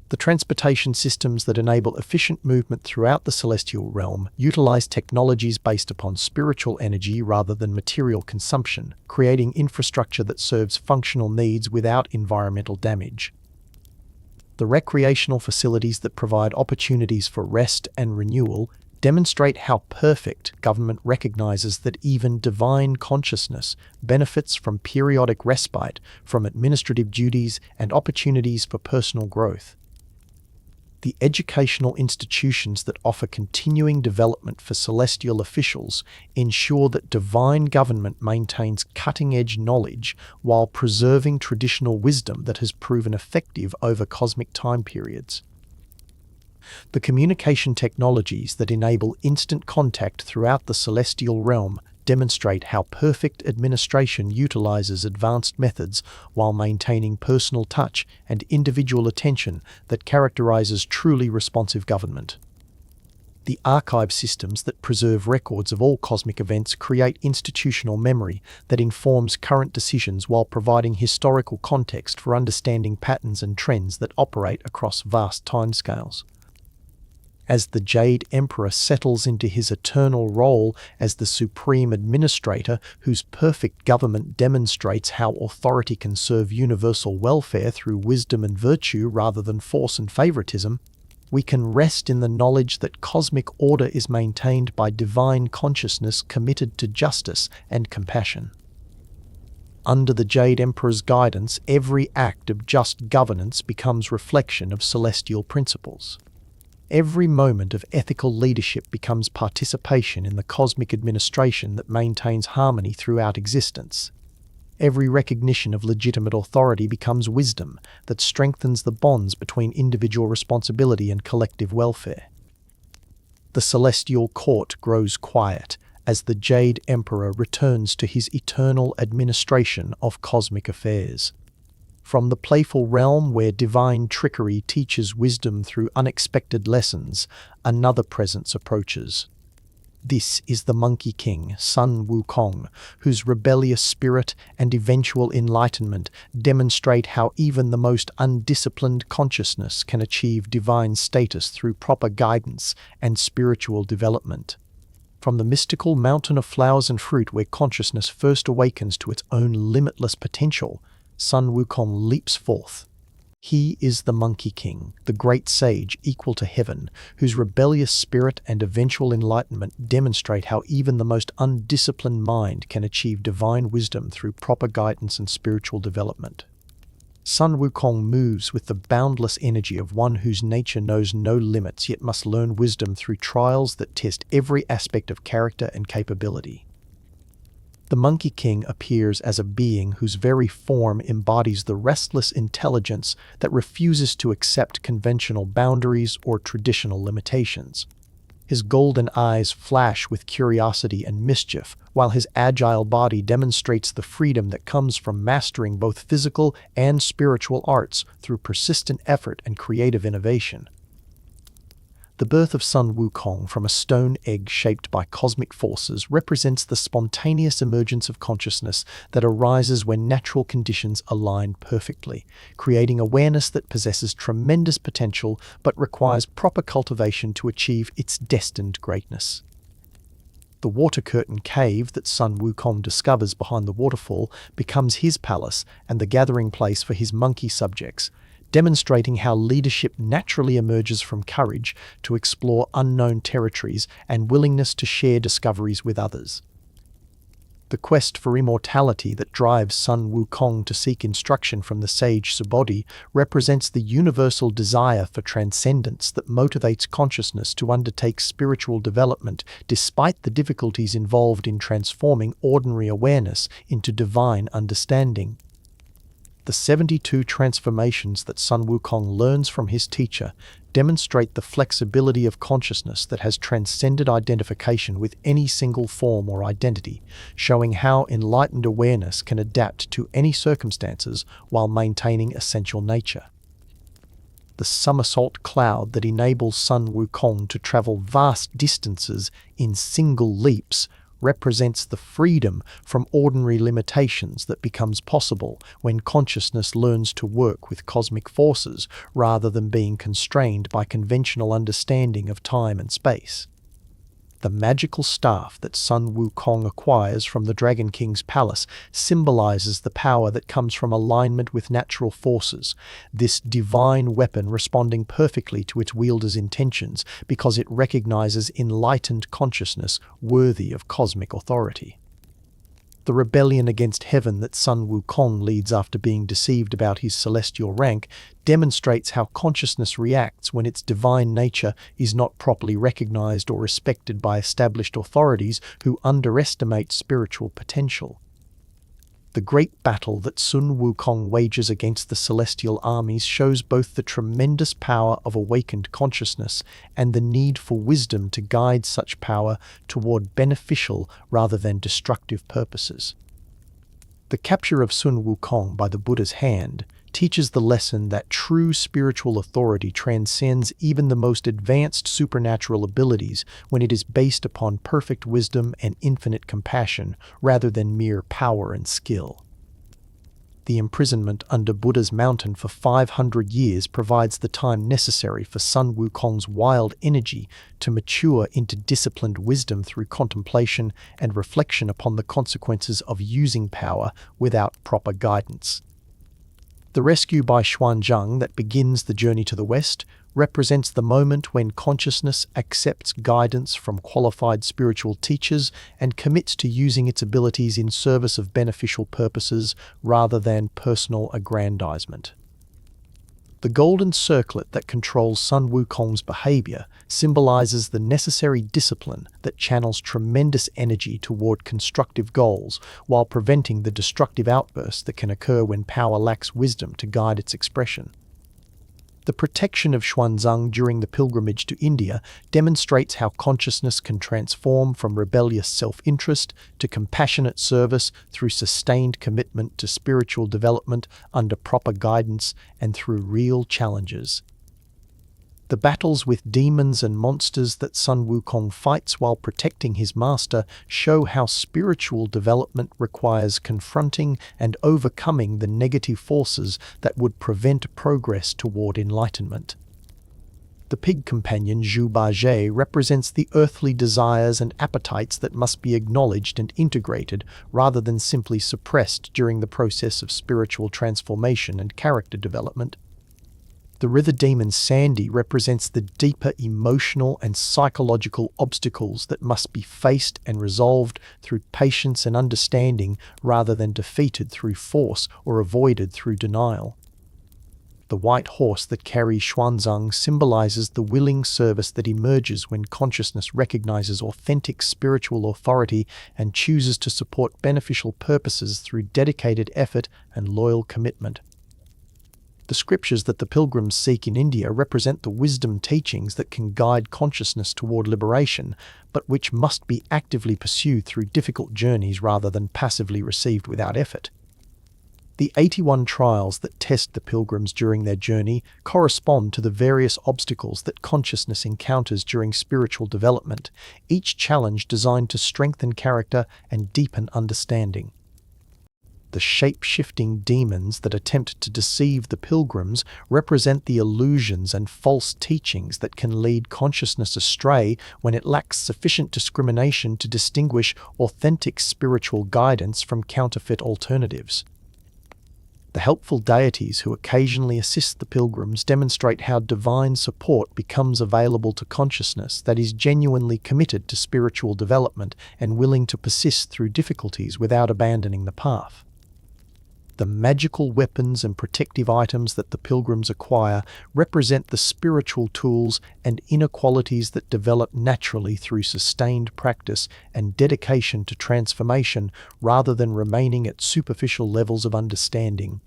The transportation systems that enable efficient movement throughout the celestial realm utilize technologies based upon spiritual energy rather than material consumption, creating infrastructure that serves functional needs without environmental damage. The recreational facilities that provide opportunities for rest and renewal demonstrate how perfect government recognizes that even divine consciousness benefits from periodic respite from administrative duties and opportunities for personal growth. The educational institutions that offer continuing development for celestial officials ensure that divine government maintains cutting-edge knowledge while preserving traditional wisdom that has proven effective over cosmic time periods. The communication technologies that enable instant contact throughout the celestial realm demonstrate how perfect administration utilizes advanced methods while maintaining personal touch and individual attention that characterizes truly responsive government. The archive systems that preserve records of all cosmic events create institutional memory that informs current decisions while providing historical context for understanding patterns and trends that operate across vast timescales. As the Jade Emperor settles into his eternal role as the supreme administrator whose perfect government demonstrates how authority can serve universal welfare through wisdom and virtue rather than force and favoritism, we can rest in the knowledge that cosmic order is maintained by divine consciousness committed to justice and compassion. Under the Jade Emperor's guidance, every act of just governance becomes reflection of celestial principles. Every moment of ethical leadership becomes participation in the cosmic administration that maintains harmony throughout existence. Every recognition of legitimate authority becomes wisdom that strengthens the bonds between individual responsibility and collective welfare. The celestial court grows quiet as the Jade Emperor returns to his eternal administration of cosmic affairs. From the playful realm where divine trickery teaches wisdom through unexpected lessons, another presence approaches. This is the Monkey King, Sun Wukong, whose rebellious spirit and eventual enlightenment demonstrate how even the most undisciplined consciousness can achieve divine status through proper guidance and spiritual development. From the mystical mountain of flowers and fruit where consciousness first awakens to its own limitless potential, Sun Wukong leaps forth. He is the Monkey King, the great sage equal to heaven, whose rebellious spirit and eventual enlightenment demonstrate how even the most undisciplined mind can achieve divine wisdom through proper guidance and spiritual development. Sun Wukong moves with the boundless energy of one whose nature knows no limits yet must learn wisdom through trials that test every aspect of character and capability. The Monkey King appears as a being whose very form embodies the restless intelligence that refuses to accept conventional boundaries or traditional limitations. His golden eyes flash with curiosity and mischief, while his agile body demonstrates the freedom that comes from mastering both physical and spiritual arts through persistent effort and creative innovation. The birth of Sun Wukong from a stone egg shaped by cosmic forces represents the spontaneous emergence of consciousness that arises when natural conditions align perfectly, creating awareness that possesses tremendous potential but requires proper cultivation to achieve its destined greatness. The water curtain cave that Sun Wukong discovers behind the waterfall becomes his palace and the gathering place for his monkey subjects, demonstrating how leadership naturally emerges from courage to explore unknown territories and willingness to share discoveries with others. The quest for immortality that drives Sun Wukong to seek instruction from the sage Subodhi represents the universal desire for transcendence that motivates consciousness to undertake spiritual development despite the difficulties involved in transforming ordinary awareness into divine understanding. The 72 transformations that Sun Wukong learns from his teacher demonstrate the flexibility of consciousness that has transcended identification with any single form or identity, showing how enlightened awareness can adapt to any circumstances while maintaining essential nature. The somersault cloud that enables Sun Wukong to travel vast distances in single leaps represents the freedom from ordinary limitations that becomes possible when consciousness learns to work with cosmic forces rather than being constrained by conventional understanding of time and space. The magical staff that Sun Wukong acquires from the Dragon King's palace symbolizes the power that comes from alignment with natural forces, this divine weapon responding perfectly to its wielder's intentions because it recognizes enlightened consciousness worthy of cosmic authority. The rebellion against heaven that Sun Wukong leads after being deceived about his celestial rank demonstrates how consciousness reacts when its divine nature is not properly recognized or respected by established authorities who underestimate spiritual potential. The great battle that Sun Wukong wages against the celestial armies shows both the tremendous power of awakened consciousness and the need for wisdom to guide such power toward beneficial rather than destructive purposes. The capture of Sun Wukong by the Buddha's hand teaches the lesson that true spiritual authority transcends even the most advanced supernatural abilities when it is based upon perfect wisdom and infinite compassion rather than mere power and skill. The imprisonment under Buddha's mountain for 500 years provides the time necessary for Sun Wukong's wild energy to mature into disciplined wisdom through contemplation and reflection upon the consequences of using power without proper guidance. The rescue by Xuanzang that begins the journey to the west represents the moment when consciousness accepts guidance from qualified spiritual teachers and commits to using its abilities in service of beneficial purposes rather than personal aggrandizement. The golden circlet that controls Sun Wukong's behavior symbolizes the necessary discipline that channels tremendous energy toward constructive goals while preventing the destructive outbursts that can occur when power lacks wisdom to guide its expression. The protection of Xuanzang during the pilgrimage to India demonstrates how consciousness can transform from rebellious self-interest to compassionate service through sustained commitment to spiritual development under proper guidance and through real challenges. The battles with demons and monsters that Sun Wukong fights while protecting his master show how spiritual development requires confronting and overcoming the negative forces that would prevent progress toward enlightenment. The pig companion Zhu Bajie represents the earthly desires and appetites that must be acknowledged and integrated rather than simply suppressed during the process of spiritual transformation and character development. The river demon Sandy represents the deeper emotional and psychological obstacles that must be faced and resolved through patience and understanding rather than defeated through force or avoided through denial. The white horse that carries Xuanzang symbolizes the willing service that emerges when consciousness recognizes authentic spiritual authority and chooses to support beneficial purposes through dedicated effort and loyal commitment. The scriptures that the pilgrims seek in India represent the wisdom teachings that can guide consciousness toward liberation, but which must be actively pursued through difficult journeys rather than passively received without effort. The 81 trials that test the pilgrims during their journey correspond to the various obstacles that consciousness encounters during spiritual development, each challenge designed to strengthen character and deepen understanding. The shape-shifting demons that attempt to deceive the pilgrims represent the illusions and false teachings that can lead consciousness astray when it lacks sufficient discrimination to distinguish authentic spiritual guidance from counterfeit alternatives. The helpful deities who occasionally assist the pilgrims demonstrate how divine support becomes available to consciousness that is genuinely committed to spiritual development and willing to persist through difficulties without abandoning the path. The magical weapons and protective items that the pilgrims acquire represent the spiritual tools and inner qualities that develop naturally through sustained practice and dedication to transformation rather than remaining at superficial levels of understanding.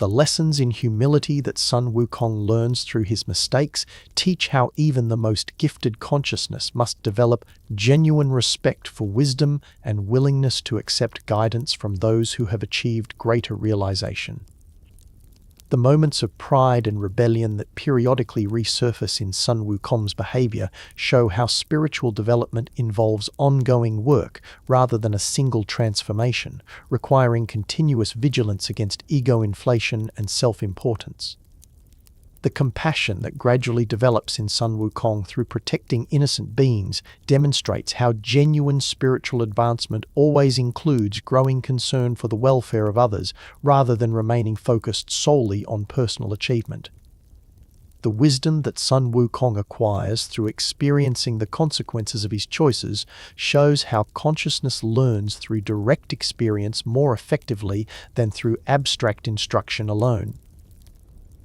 The lessons in humility that Sun Wukong learns through his mistakes teach how even the most gifted consciousness must develop genuine respect for wisdom and willingness to accept guidance from those who have achieved greater realization. The moments of pride and rebellion that periodically resurface in Sun Wukong's behavior show how spiritual development involves ongoing work rather than a single transformation, requiring continuous vigilance against ego inflation and self-importance. The compassion that gradually develops in Sun Wukong through protecting innocent beings demonstrates how genuine spiritual advancement always includes growing concern for the welfare of others rather than remaining focused solely on personal achievement. The wisdom that Sun Wukong acquires through experiencing the consequences of his choices shows how consciousness learns through direct experience more effectively than through abstract instruction alone.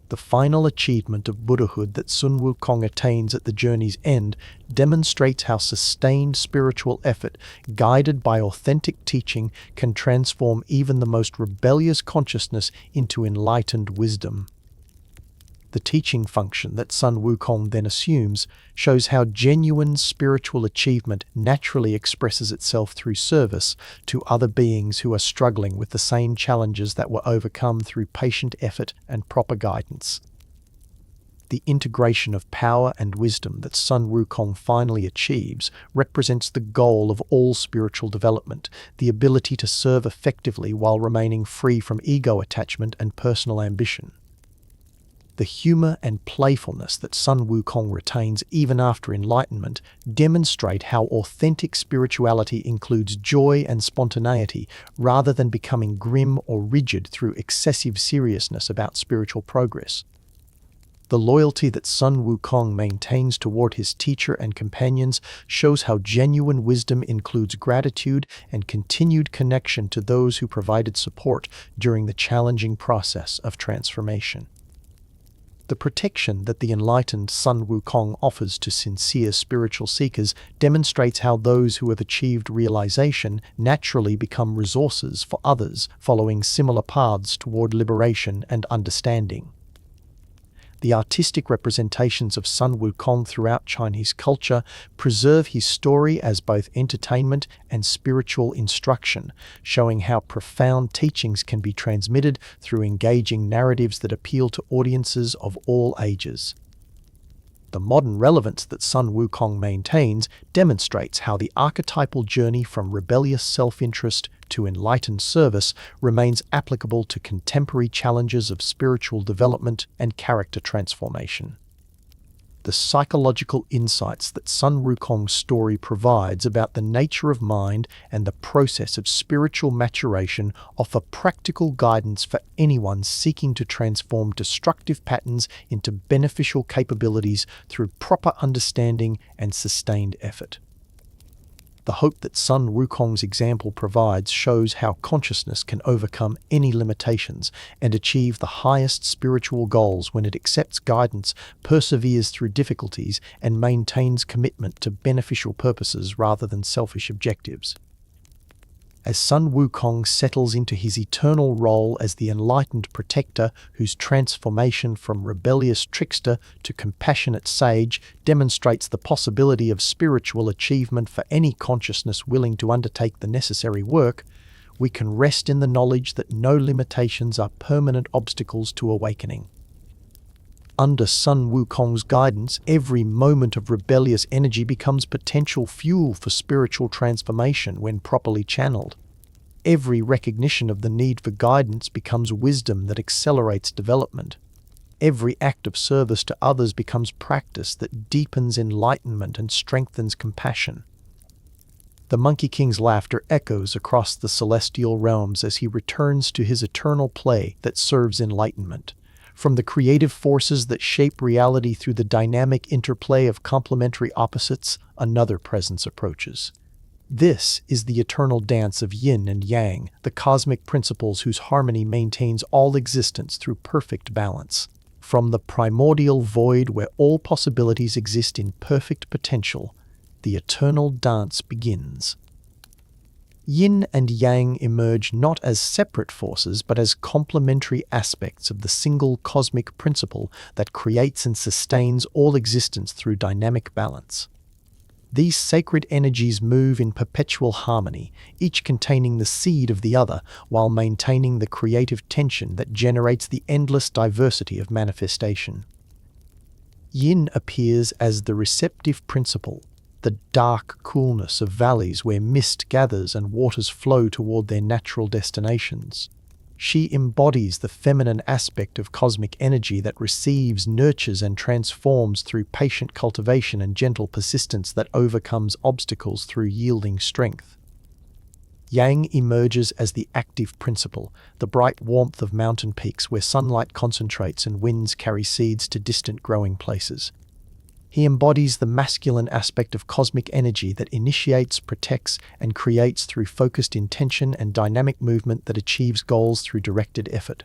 The final achievement of Buddhahood that Sun Wukong attains at the journey's end demonstrates how sustained spiritual effort, guided by authentic teaching, can transform even the most rebellious consciousness into enlightened wisdom. The teaching function that Sun Wukong then assumes shows how genuine spiritual achievement naturally expresses itself through service to other beings who are struggling with the same challenges that were overcome through patient effort and proper guidance. The integration of power and wisdom that Sun Wukong finally achieves represents the goal of all spiritual development, the ability to serve effectively while remaining free from ego attachment and personal ambition. The humor and playfulness that Sun Wukong retains even after enlightenment demonstrate how authentic spirituality includes joy and spontaneity rather than becoming grim or rigid through excessive seriousness about spiritual progress. The loyalty that Sun Wukong maintains toward his teacher and companions shows how genuine wisdom includes gratitude and continued connection to those who provided support during the challenging process of transformation. The protection that the enlightened Sun Wukong offers to sincere spiritual seekers demonstrates how those who have achieved realization naturally become resources for others following similar paths toward liberation and understanding. The artistic representations of Sun Wukong throughout Chinese culture preserve his story as both entertainment and spiritual instruction, showing how profound teachings can be transmitted through engaging narratives that appeal to audiences of all ages. The modern relevance that Sun Wukong maintains demonstrates how the archetypal journey from rebellious self-interest to enlightened service remains applicable to contemporary challenges of spiritual development and character transformation. The psychological insights that Sun Wukong's story provides about the nature of mind and the process of spiritual maturation offer practical guidance for anyone seeking to transform destructive patterns into beneficial capabilities through proper understanding and sustained effort. The hope that Sun Wukong's example provides shows how consciousness can overcome any limitations and achieve the highest spiritual goals when it accepts guidance, perseveres through difficulties, and maintains commitment to beneficial purposes rather than selfish objectives. As Sun Wukong settles into his eternal role as the enlightened protector whose transformation from rebellious trickster to compassionate sage demonstrates the possibility of spiritual achievement for any consciousness willing to undertake the necessary work, we can rest in the knowledge that no limitations are permanent obstacles to awakening. Under Sun Wukong's guidance, every moment of rebellious energy becomes potential fuel for spiritual transformation when properly channeled. Every recognition of the need for guidance becomes wisdom that accelerates development. Every act of service to others becomes practice that deepens enlightenment and strengthens compassion. The Monkey King's laughter echoes across the celestial realms as he returns to his eternal play that serves enlightenment. From the creative forces that shape reality through the dynamic interplay of complementary opposites, another presence approaches. This is the eternal dance of yin and yang, the cosmic principles whose harmony maintains all existence through perfect balance. From the primordial void where all possibilities exist in perfect potential, the eternal dance begins. Yin and yang emerge not as separate forces but as complementary aspects of the single cosmic principle that creates and sustains all existence through dynamic balance. These sacred energies move in perpetual harmony, each containing the seed of the other, while maintaining the creative tension that generates the endless diversity of manifestation. Yin appears as the receptive principle, the dark coolness of valleys where mist gathers and waters flow toward their natural destinations. She embodies the feminine aspect of cosmic energy that receives, nurtures, and transforms through patient cultivation and gentle persistence that overcomes obstacles through yielding strength. Yang emerges as the active principle, the bright warmth of mountain peaks where sunlight concentrates and winds carry seeds to distant growing places. He embodies the masculine aspect of cosmic energy that initiates, protects, and creates through focused intention and dynamic movement that achieves goals through directed effort.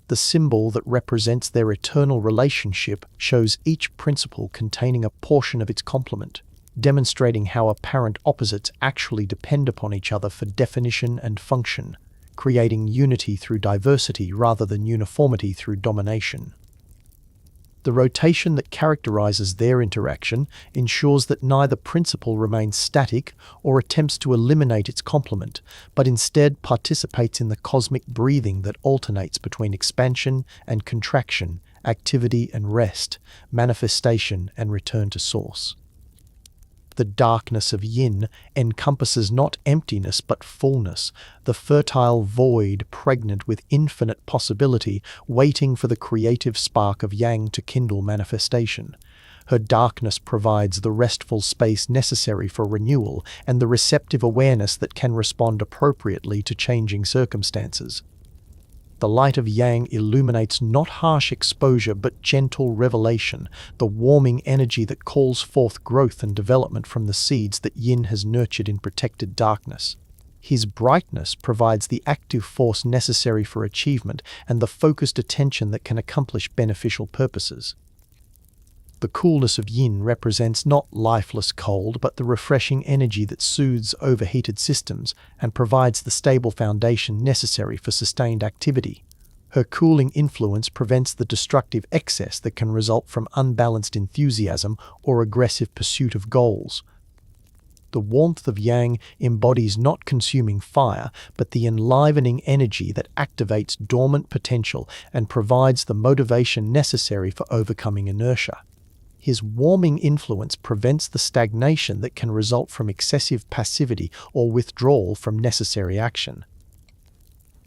The symbol that represents their eternal relationship shows each principle containing a portion of its complement, demonstrating how apparent opposites actually depend upon each other for definition and function, creating unity through diversity rather than uniformity through domination. The rotation that characterizes their interaction ensures that neither principle remains static or attempts to eliminate its complement, but instead participates in the cosmic breathing that alternates between expansion and contraction, activity and rest, manifestation and return to source. The darkness of yin encompasses not emptiness but fullness, the fertile void pregnant with infinite possibility, waiting for the creative spark of yang to kindle manifestation. Her darkness provides the restful space necessary for renewal and the receptive awareness that can respond appropriately to changing circumstances. The light of yang illuminates not harsh exposure but gentle revelation, the warming energy that calls forth growth and development from the seeds that yin has nurtured in protected darkness. His brightness provides the active force necessary for achievement and the focused attention that can accomplish beneficial purposes. The coolness of yin represents not lifeless cold but the refreshing energy that soothes overheated systems and provides the stable foundation necessary for sustained activity. Her cooling influence prevents the destructive excess that can result from unbalanced enthusiasm or aggressive pursuit of goals. The warmth of yang embodies not consuming fire, but the enlivening energy that activates dormant potential and provides the motivation necessary for overcoming inertia. His warming influence prevents the stagnation that can result from excessive passivity or withdrawal from necessary action.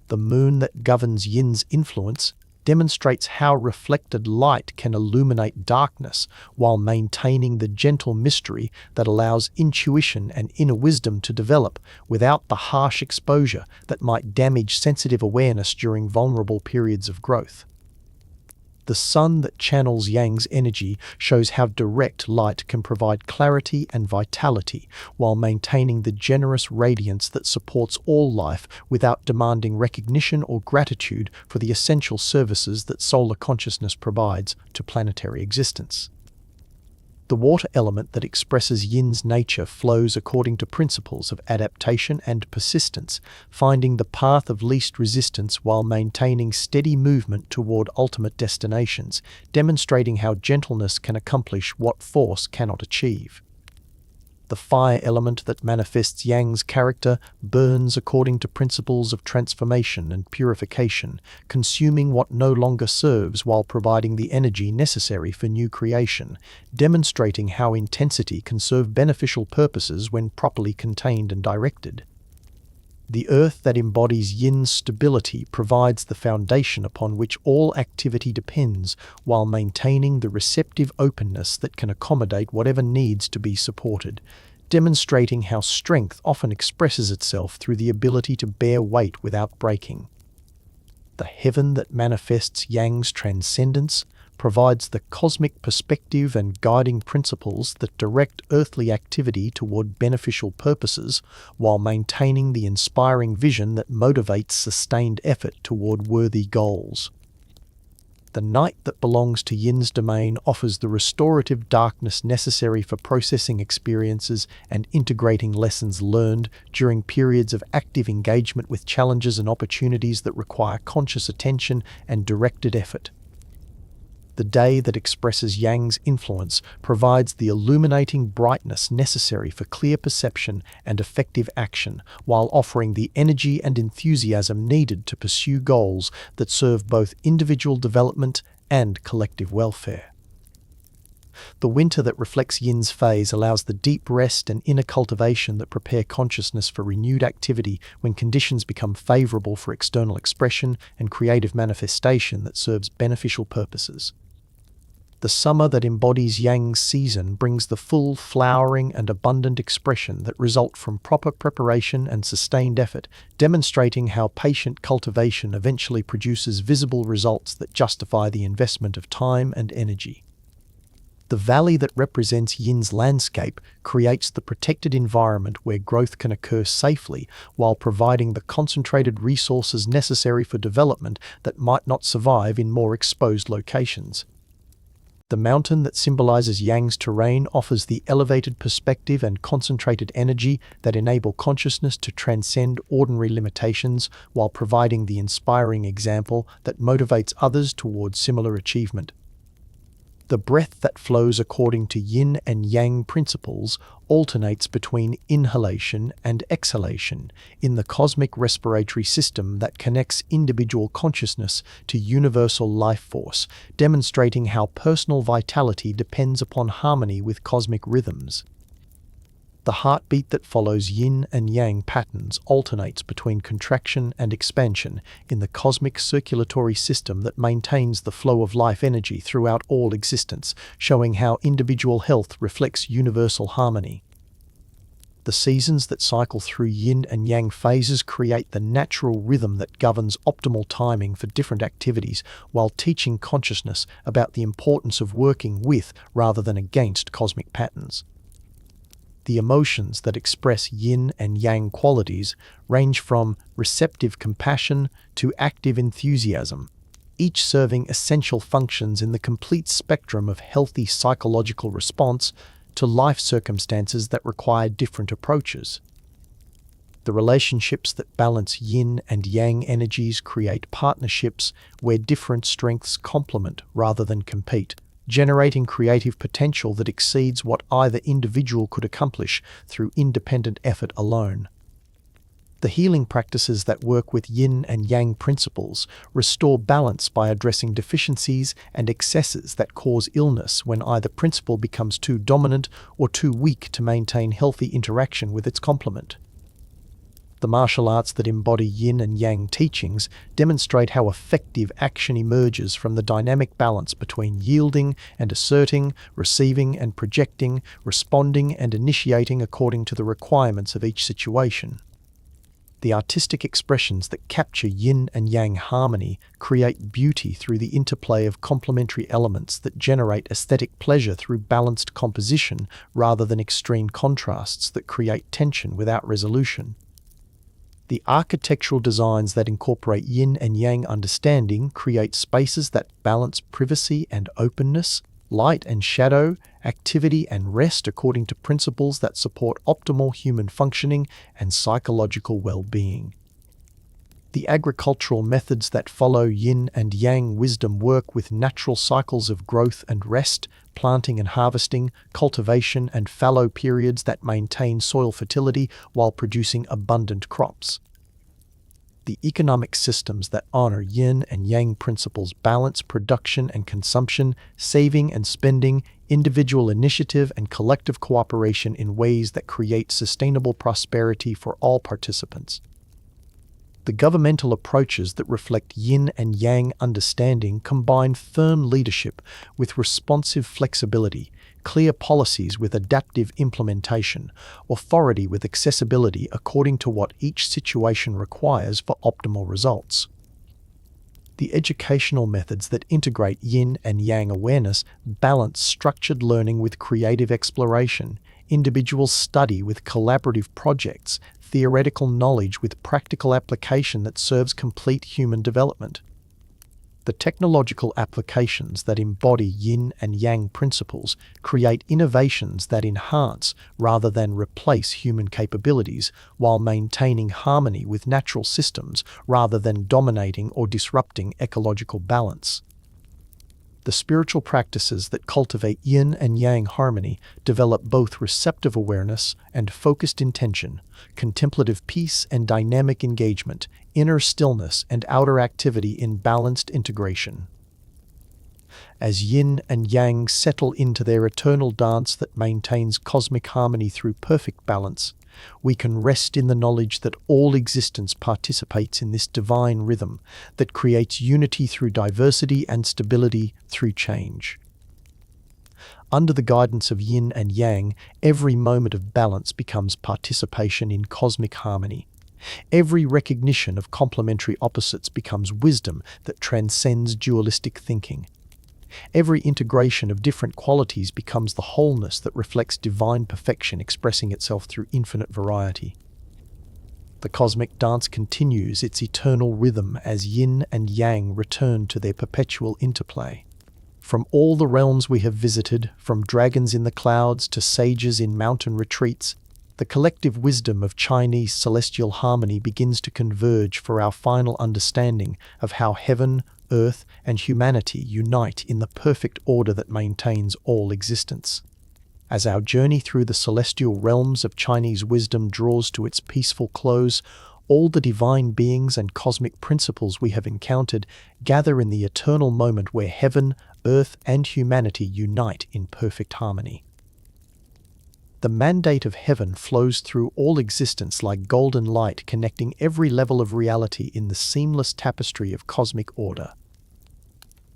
The moon that governs yin's influence demonstrates how reflected light can illuminate darkness while maintaining the gentle mystery that allows intuition and inner wisdom to develop without the harsh exposure that might damage sensitive awareness during vulnerable periods of growth. The sun that channels Yang's energy shows how direct light can provide clarity and vitality while maintaining the generous radiance that supports all life without demanding recognition or gratitude for the essential services that solar consciousness provides to planetary existence. The water element that expresses yin's nature flows according to principles of adaptation and persistence, finding the path of least resistance while maintaining steady movement toward ultimate destinations, demonstrating how gentleness can accomplish what force cannot achieve. The fire element that manifests Yang's character burns according to principles of transformation and purification, consuming what no longer serves while providing the energy necessary for new creation, demonstrating how intensity can serve beneficial purposes when properly contained and directed. The earth that embodies yin's stability provides the foundation upon which all activity depends, while maintaining the receptive openness that can accommodate whatever needs to be supported, demonstrating how strength often expresses itself through the ability to bear weight without breaking. The heaven that manifests Yang's transcendence provides the cosmic perspective and guiding principles that direct earthly activity toward beneficial purposes, while maintaining the inspiring vision that motivates sustained effort toward worthy goals. The night that belongs to Yin's domain offers the restorative darkness necessary for processing experiences and integrating lessons learned during periods of active engagement with challenges and opportunities that require conscious attention and directed effort. The day that expresses Yang's influence provides the illuminating brightness necessary for clear perception and effective action, while offering the energy and enthusiasm needed to pursue goals that serve both individual development and collective welfare. The winter that reflects Yin's phase allows the deep rest and inner cultivation that prepare consciousness for renewed activity when conditions become favorable for external expression and creative manifestation that serves beneficial purposes. The summer that embodies Yang's season brings the full flowering and abundant expression that result from proper preparation and sustained effort, demonstrating how patient cultivation eventually produces visible results that justify the investment of time and energy. The valley that represents Yin's landscape creates the protected environment where growth can occur safely, while providing the concentrated resources necessary for development that might not survive in more exposed locations. The mountain that symbolizes Yang's terrain offers the elevated perspective and concentrated energy that enable consciousness to transcend ordinary limitations, while providing the inspiring example that motivates others towards similar achievement. The breath that flows according to yin and yang principles alternates between inhalation and exhalation in the cosmic respiratory system that connects individual consciousness to universal life force, demonstrating how personal vitality depends upon harmony with cosmic rhythms. The heartbeat that follows yin and yang patterns alternates between contraction and expansion in the cosmic circulatory system that maintains the flow of life energy throughout all existence, showing how individual health reflects universal harmony. The seasons that cycle through yin and yang phases create the natural rhythm that governs optimal timing for different activities, while teaching consciousness about the importance of working with rather than against cosmic patterns. The emotions that express yin and yang qualities range from receptive compassion to active enthusiasm, each serving essential functions in the complete spectrum of healthy psychological response to life circumstances that require different approaches. The relationships that balance yin and yang energies create partnerships where different strengths complement rather than compete, generating creative potential that exceeds what either individual could accomplish through independent effort alone. The healing practices that work with yin and yang principles restore balance by addressing deficiencies and excesses that cause illness when either principle becomes too dominant or too weak to maintain healthy interaction with its complement. The martial arts that embody yin and yang teachings demonstrate how effective action emerges from the dynamic balance between yielding and asserting, receiving and projecting, responding and initiating according to the requirements of each situation. The artistic expressions that capture yin and yang harmony create beauty through the interplay of complementary elements that generate aesthetic pleasure through balanced composition rather than extreme contrasts that create tension without resolution. The architectural designs that incorporate yin and yang understanding create spaces that balance privacy and openness, light and shadow, activity and rest according to principles that support optimal human functioning and psychological well-being. The agricultural methods that follow yin and yang wisdom work with natural cycles of growth and rest, planting and harvesting, cultivation and fallow periods that maintain soil fertility while producing abundant crops. The economic systems that honor yin and yang principles balance production and consumption, saving and spending, individual initiative and collective cooperation in ways that create sustainable prosperity for all participants. The governmental approaches that reflect yin and yang understanding combine firm leadership with responsive flexibility, clear policies with adaptive implementation, authority with accessibility according to what each situation requires for optimal results. The educational methods that integrate yin and yang awareness balance structured learning with creative exploration, individual study with collaborative projects, theoretical knowledge with practical application that serves complete human development. The technological applications that embody yin and yang principles create innovations that enhance rather than replace human capabilities while maintaining harmony with natural systems rather than dominating or disrupting ecological balance. The spiritual practices that cultivate yin and yang harmony develop both receptive awareness and focused intention, contemplative peace and dynamic engagement, inner stillness and outer activity in balanced integration. As yin and yang settle into their eternal dance that maintains cosmic harmony through perfect balance, we can rest in the knowledge that all existence participates in this divine rhythm that creates unity through diversity and stability through change. Under the guidance of yin and yang, every moment of balance becomes participation in cosmic harmony. Every recognition of complementary opposites becomes wisdom that transcends dualistic thinking. Every integration of different qualities becomes the wholeness that reflects divine perfection expressing itself through infinite variety. The cosmic dance continues its eternal rhythm as yin and yang return to their perpetual interplay. From all the realms we have visited, from dragons in the clouds to sages in mountain retreats, the collective wisdom of Chinese celestial harmony begins to converge for our final understanding of how heaven, earth, and humanity unite in the perfect order that maintains all existence. As our journey through the celestial realms of Chinese wisdom draws to its peaceful close, all the divine beings and cosmic principles we have encountered gather in the eternal moment where heaven, earth, and humanity unite in perfect harmony. The mandate of heaven flows through all existence like golden light connecting every level of reality in the seamless tapestry of cosmic order.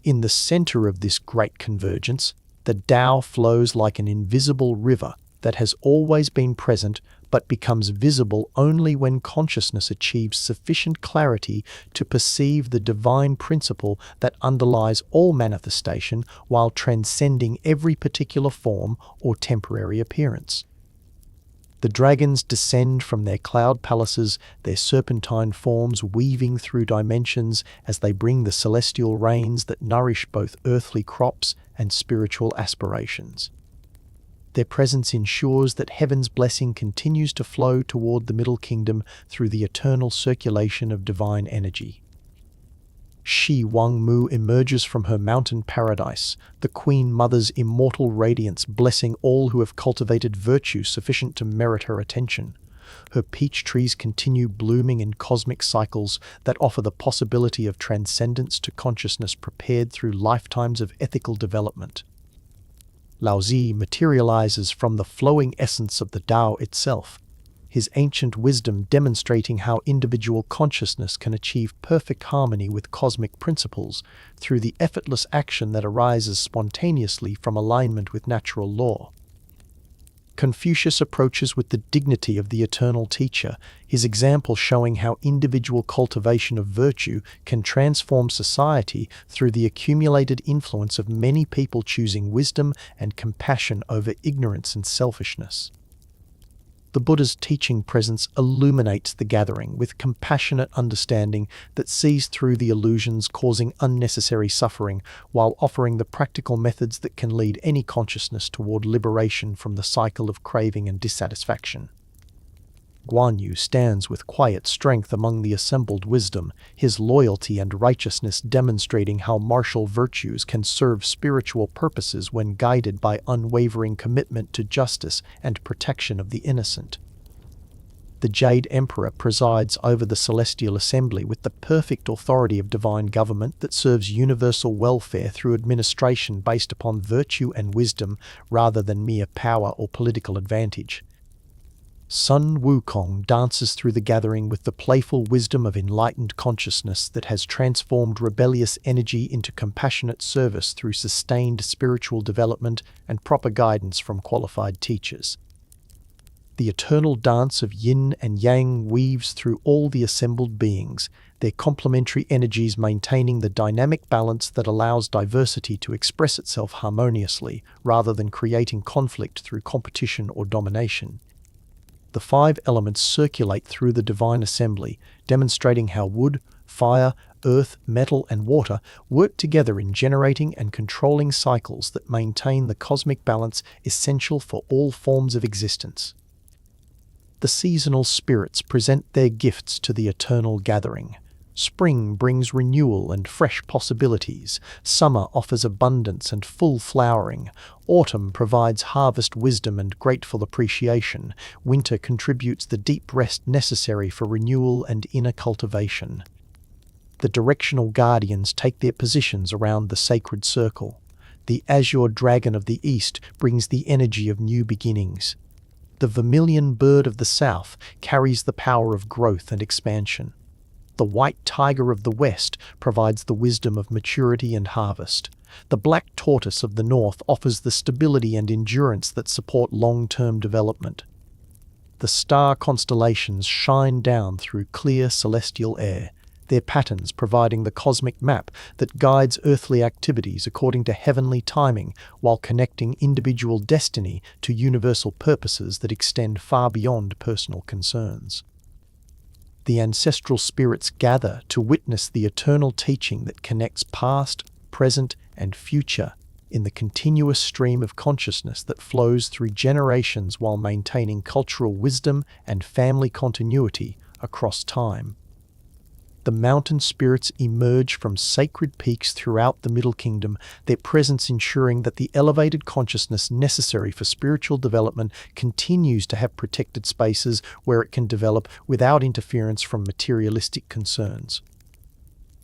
In the center of this great convergence, the Tao flows like an invisible river that has always been present but becomes visible only when consciousness achieves sufficient clarity to perceive the divine principle that underlies all manifestation while transcending every particular form or temporary appearance. The dragons descend from their cloud palaces, their serpentine forms weaving through dimensions as they bring the celestial rains that nourish both earthly crops and spiritual aspirations. Their presence ensures that heaven's blessing continues to flow toward the Middle Kingdom through the eternal circulation of divine energy. Shi Wangmu emerges from her mountain paradise, the Queen Mother's immortal radiance blessing all who have cultivated virtue sufficient to merit her attention. Her peach trees continue blooming in cosmic cycles that offer the possibility of transcendence to consciousness prepared through lifetimes of ethical development. Laozi materializes from the flowing essence of the Tao itself, his ancient wisdom demonstrating how individual consciousness can achieve perfect harmony with cosmic principles through the effortless action that arises spontaneously from alignment with natural law. Confucius approaches with the dignity of the eternal teacher, his example showing how individual cultivation of virtue can transform society through the accumulated influence of many people choosing wisdom and compassion over ignorance and selfishness. The Buddha's teaching presence illuminates the gathering with compassionate understanding that sees through the illusions causing unnecessary suffering while offering the practical methods that can lead any consciousness toward liberation from the cycle of craving and dissatisfaction. Guan Yu stands with quiet strength among the assembled wisdom, his loyalty and righteousness demonstrating how martial virtues can serve spiritual purposes when guided by unwavering commitment to justice and protection of the innocent. The Jade Emperor presides over the celestial assembly with the perfect authority of divine government that serves universal welfare through administration based upon virtue and wisdom rather than mere power or political advantage. Sun Wukong dances through the gathering with the playful wisdom of enlightened consciousness that has transformed rebellious energy into compassionate service through sustained spiritual development and proper guidance from qualified teachers. The eternal dance of yin and yang weaves through all the assembled beings, their complementary energies maintaining the dynamic balance that allows diversity to express itself harmoniously, rather than creating conflict through competition or domination. The five elements circulate through the divine assembly, demonstrating how wood, fire, earth, metal, and water work together in generating and controlling cycles that maintain the cosmic balance essential for all forms of existence. The seasonal spirits present their gifts to the eternal gathering. Spring brings renewal and fresh possibilities. Summer offers abundance and full flowering. Autumn provides harvest wisdom and grateful appreciation. Winter contributes the deep rest necessary for renewal and inner cultivation. The directional guardians take their positions around the sacred circle. The azure dragon of the east brings the energy of new beginnings. The vermilion bird of the south carries the power of growth and expansion. The white tiger of the west provides the wisdom of maturity and harvest. The black tortoise of the north offers the stability and endurance that support long-term development. The star constellations shine down through clear celestial air, their patterns providing the cosmic map that guides earthly activities according to heavenly timing, while connecting individual destiny to universal purposes that extend far beyond personal concerns. The ancestral spirits gather to witness the eternal teaching that connects past, present, and future in the continuous stream of consciousness that flows through generations while maintaining cultural wisdom and family continuity across time. The mountain spirits emerge from sacred peaks throughout the Middle Kingdom, their presence ensuring that the elevated consciousness necessary for spiritual development continues to have protected spaces where it can develop without interference from materialistic concerns.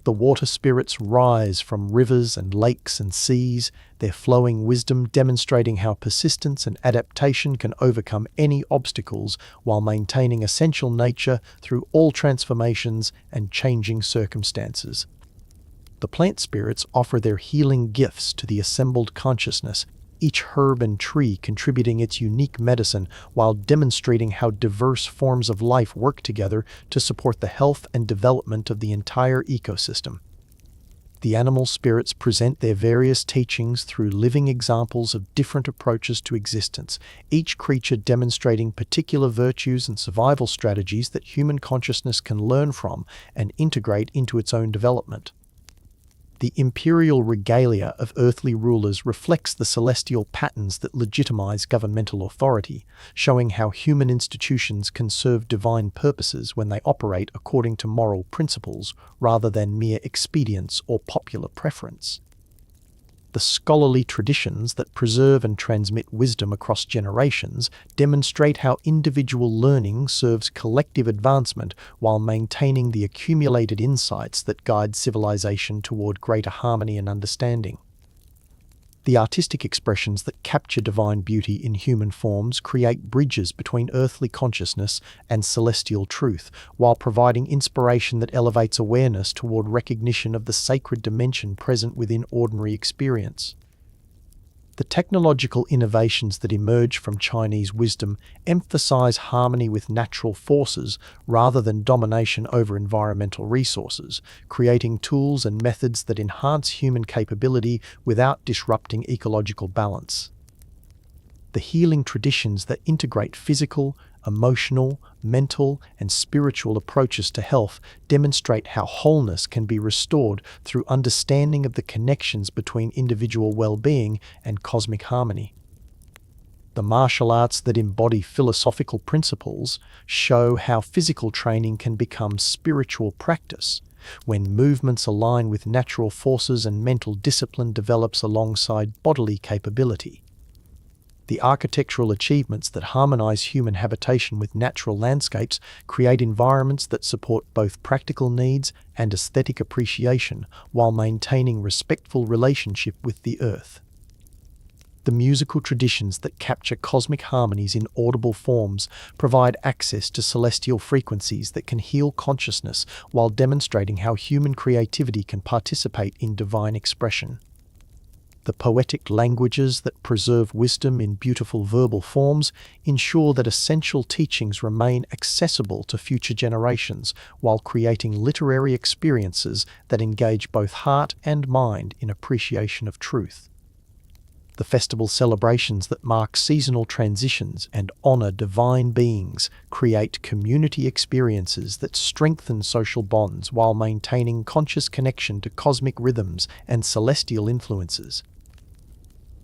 The water spirits rise from rivers and lakes and seas, their flowing wisdom demonstrating how persistence and adaptation can overcome any obstacles while maintaining essential nature through all transformations and changing circumstances. The plant spirits offer their healing gifts to the assembled consciousness, each herb and tree contributing its unique medicine while demonstrating how diverse forms of life work together to support the health and development of the entire ecosystem. The animal spirits present their various teachings through living examples of different approaches to existence, each creature demonstrating particular virtues and survival strategies that human consciousness can learn from and integrate into its own development. The imperial regalia of earthly rulers reflects the celestial patterns that legitimize governmental authority, showing how human institutions can serve divine purposes when they operate according to moral principles rather than mere expedience or popular preference. The scholarly traditions that preserve and transmit wisdom across generations demonstrate how individual learning serves collective advancement while maintaining the accumulated insights that guide civilization toward greater harmony and understanding. The artistic expressions that capture divine beauty in human forms create bridges between earthly consciousness and celestial truth, while providing inspiration that elevates awareness toward recognition of the sacred dimension present within ordinary experience. The technological innovations that emerge from Chinese wisdom emphasize harmony with natural forces rather than domination over environmental resources, creating tools and methods that enhance human capability without disrupting ecological balance. The healing traditions that integrate physical, emotional, mental, and spiritual approaches to health demonstrate how wholeness can be restored through understanding of the connections between individual well-being and cosmic harmony. The martial arts that embody philosophical principles show how physical training can become spiritual practice when movements align with natural forces and mental discipline develops alongside bodily capability. The architectural achievements that harmonize human habitation with natural landscapes create environments that support both practical needs and aesthetic appreciation while maintaining respectful relationship with the earth. The musical traditions that capture cosmic harmonies in audible forms provide access to celestial frequencies that can heal consciousness while demonstrating how human creativity can participate in divine expression. The poetic languages that preserve wisdom in beautiful verbal forms ensure that essential teachings remain accessible to future generations while creating literary experiences that engage both heart and mind in appreciation of truth. The festival celebrations that mark seasonal transitions and honor divine beings create community experiences that strengthen social bonds while maintaining conscious connection to cosmic rhythms and celestial influences.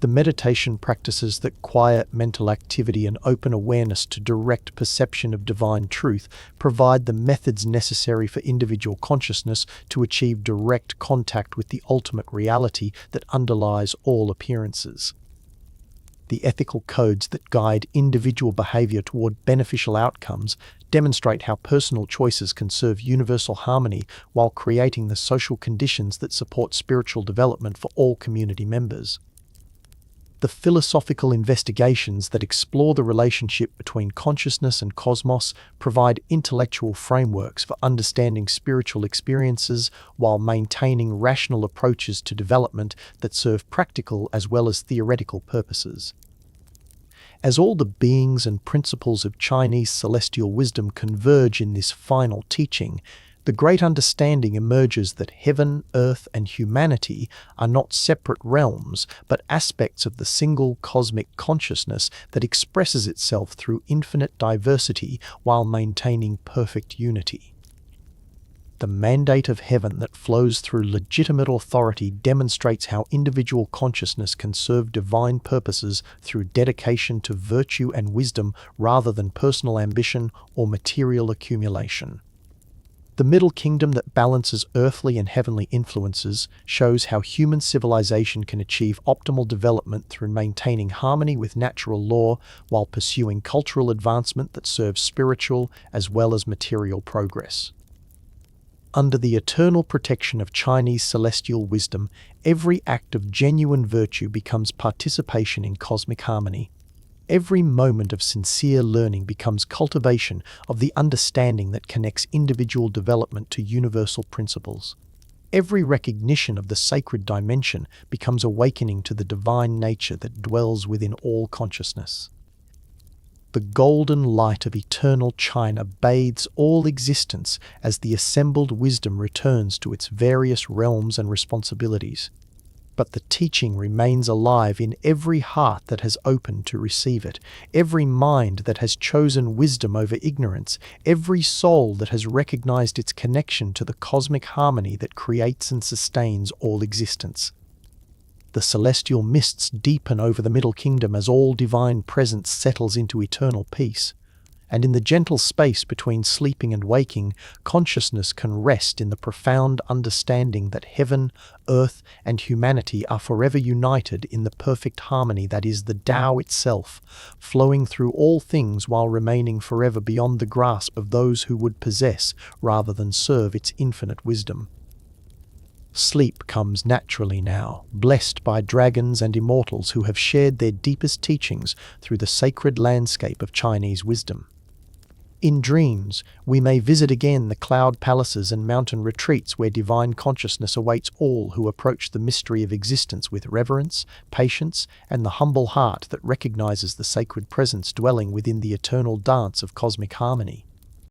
The meditation practices that quiet mental activity and open awareness to direct perception of divine truth provide the methods necessary for individual consciousness to achieve direct contact with the ultimate reality that underlies all appearances. The ethical codes that guide individual behavior toward beneficial outcomes demonstrate how personal choices can serve universal harmony while creating the social conditions that support spiritual development for all community members. The philosophical investigations that explore the relationship between consciousness and cosmos provide intellectual frameworks for understanding spiritual experiences while maintaining rational approaches to development that serve practical as well as theoretical purposes. As all the beings and principles of Chinese celestial wisdom converge in this final teaching, the great understanding emerges that heaven, earth, and humanity are not separate realms, but aspects of the single cosmic consciousness that expresses itself through infinite diversity while maintaining perfect unity. The mandate of heaven that flows through legitimate authority demonstrates how individual consciousness can serve divine purposes through dedication to virtue and wisdom rather than personal ambition or material accumulation. The Middle Kingdom that balances earthly and heavenly influences shows how human civilization can achieve optimal development through maintaining harmony with natural law while pursuing cultural advancement that serves spiritual as well as material progress. Under the eternal protection of Chinese celestial wisdom, every act of genuine virtue becomes participation in cosmic harmony. Every moment of sincere learning becomes cultivation of the understanding that connects individual development to universal principles. Every recognition of the sacred dimension becomes awakening to the divine nature that dwells within all consciousness. The golden light of eternal China bathes all existence as the assembled wisdom returns to its various realms and responsibilities. But the teaching remains alive in every heart that has opened to receive it, every mind that has chosen wisdom over ignorance, every soul that has recognized its connection to the cosmic harmony that creates and sustains all existence. The celestial mists deepen over the Middle Kingdom as all divine presence settles into eternal peace. And in the gentle space between sleeping and waking, consciousness can rest in the profound understanding that heaven, earth, and humanity are forever united in the perfect harmony that is the Tao itself, flowing through all things while remaining forever beyond the grasp of those who would possess rather than serve its infinite wisdom. Sleep comes naturally now, blessed by dragons and immortals who have shared their deepest teachings through the sacred landscape of Chinese wisdom. In dreams, we may visit again the cloud palaces and mountain retreats where divine consciousness awaits all who approach the mystery of existence with reverence, patience, and the humble heart that recognizes the sacred presence dwelling within the eternal dance of cosmic harmony.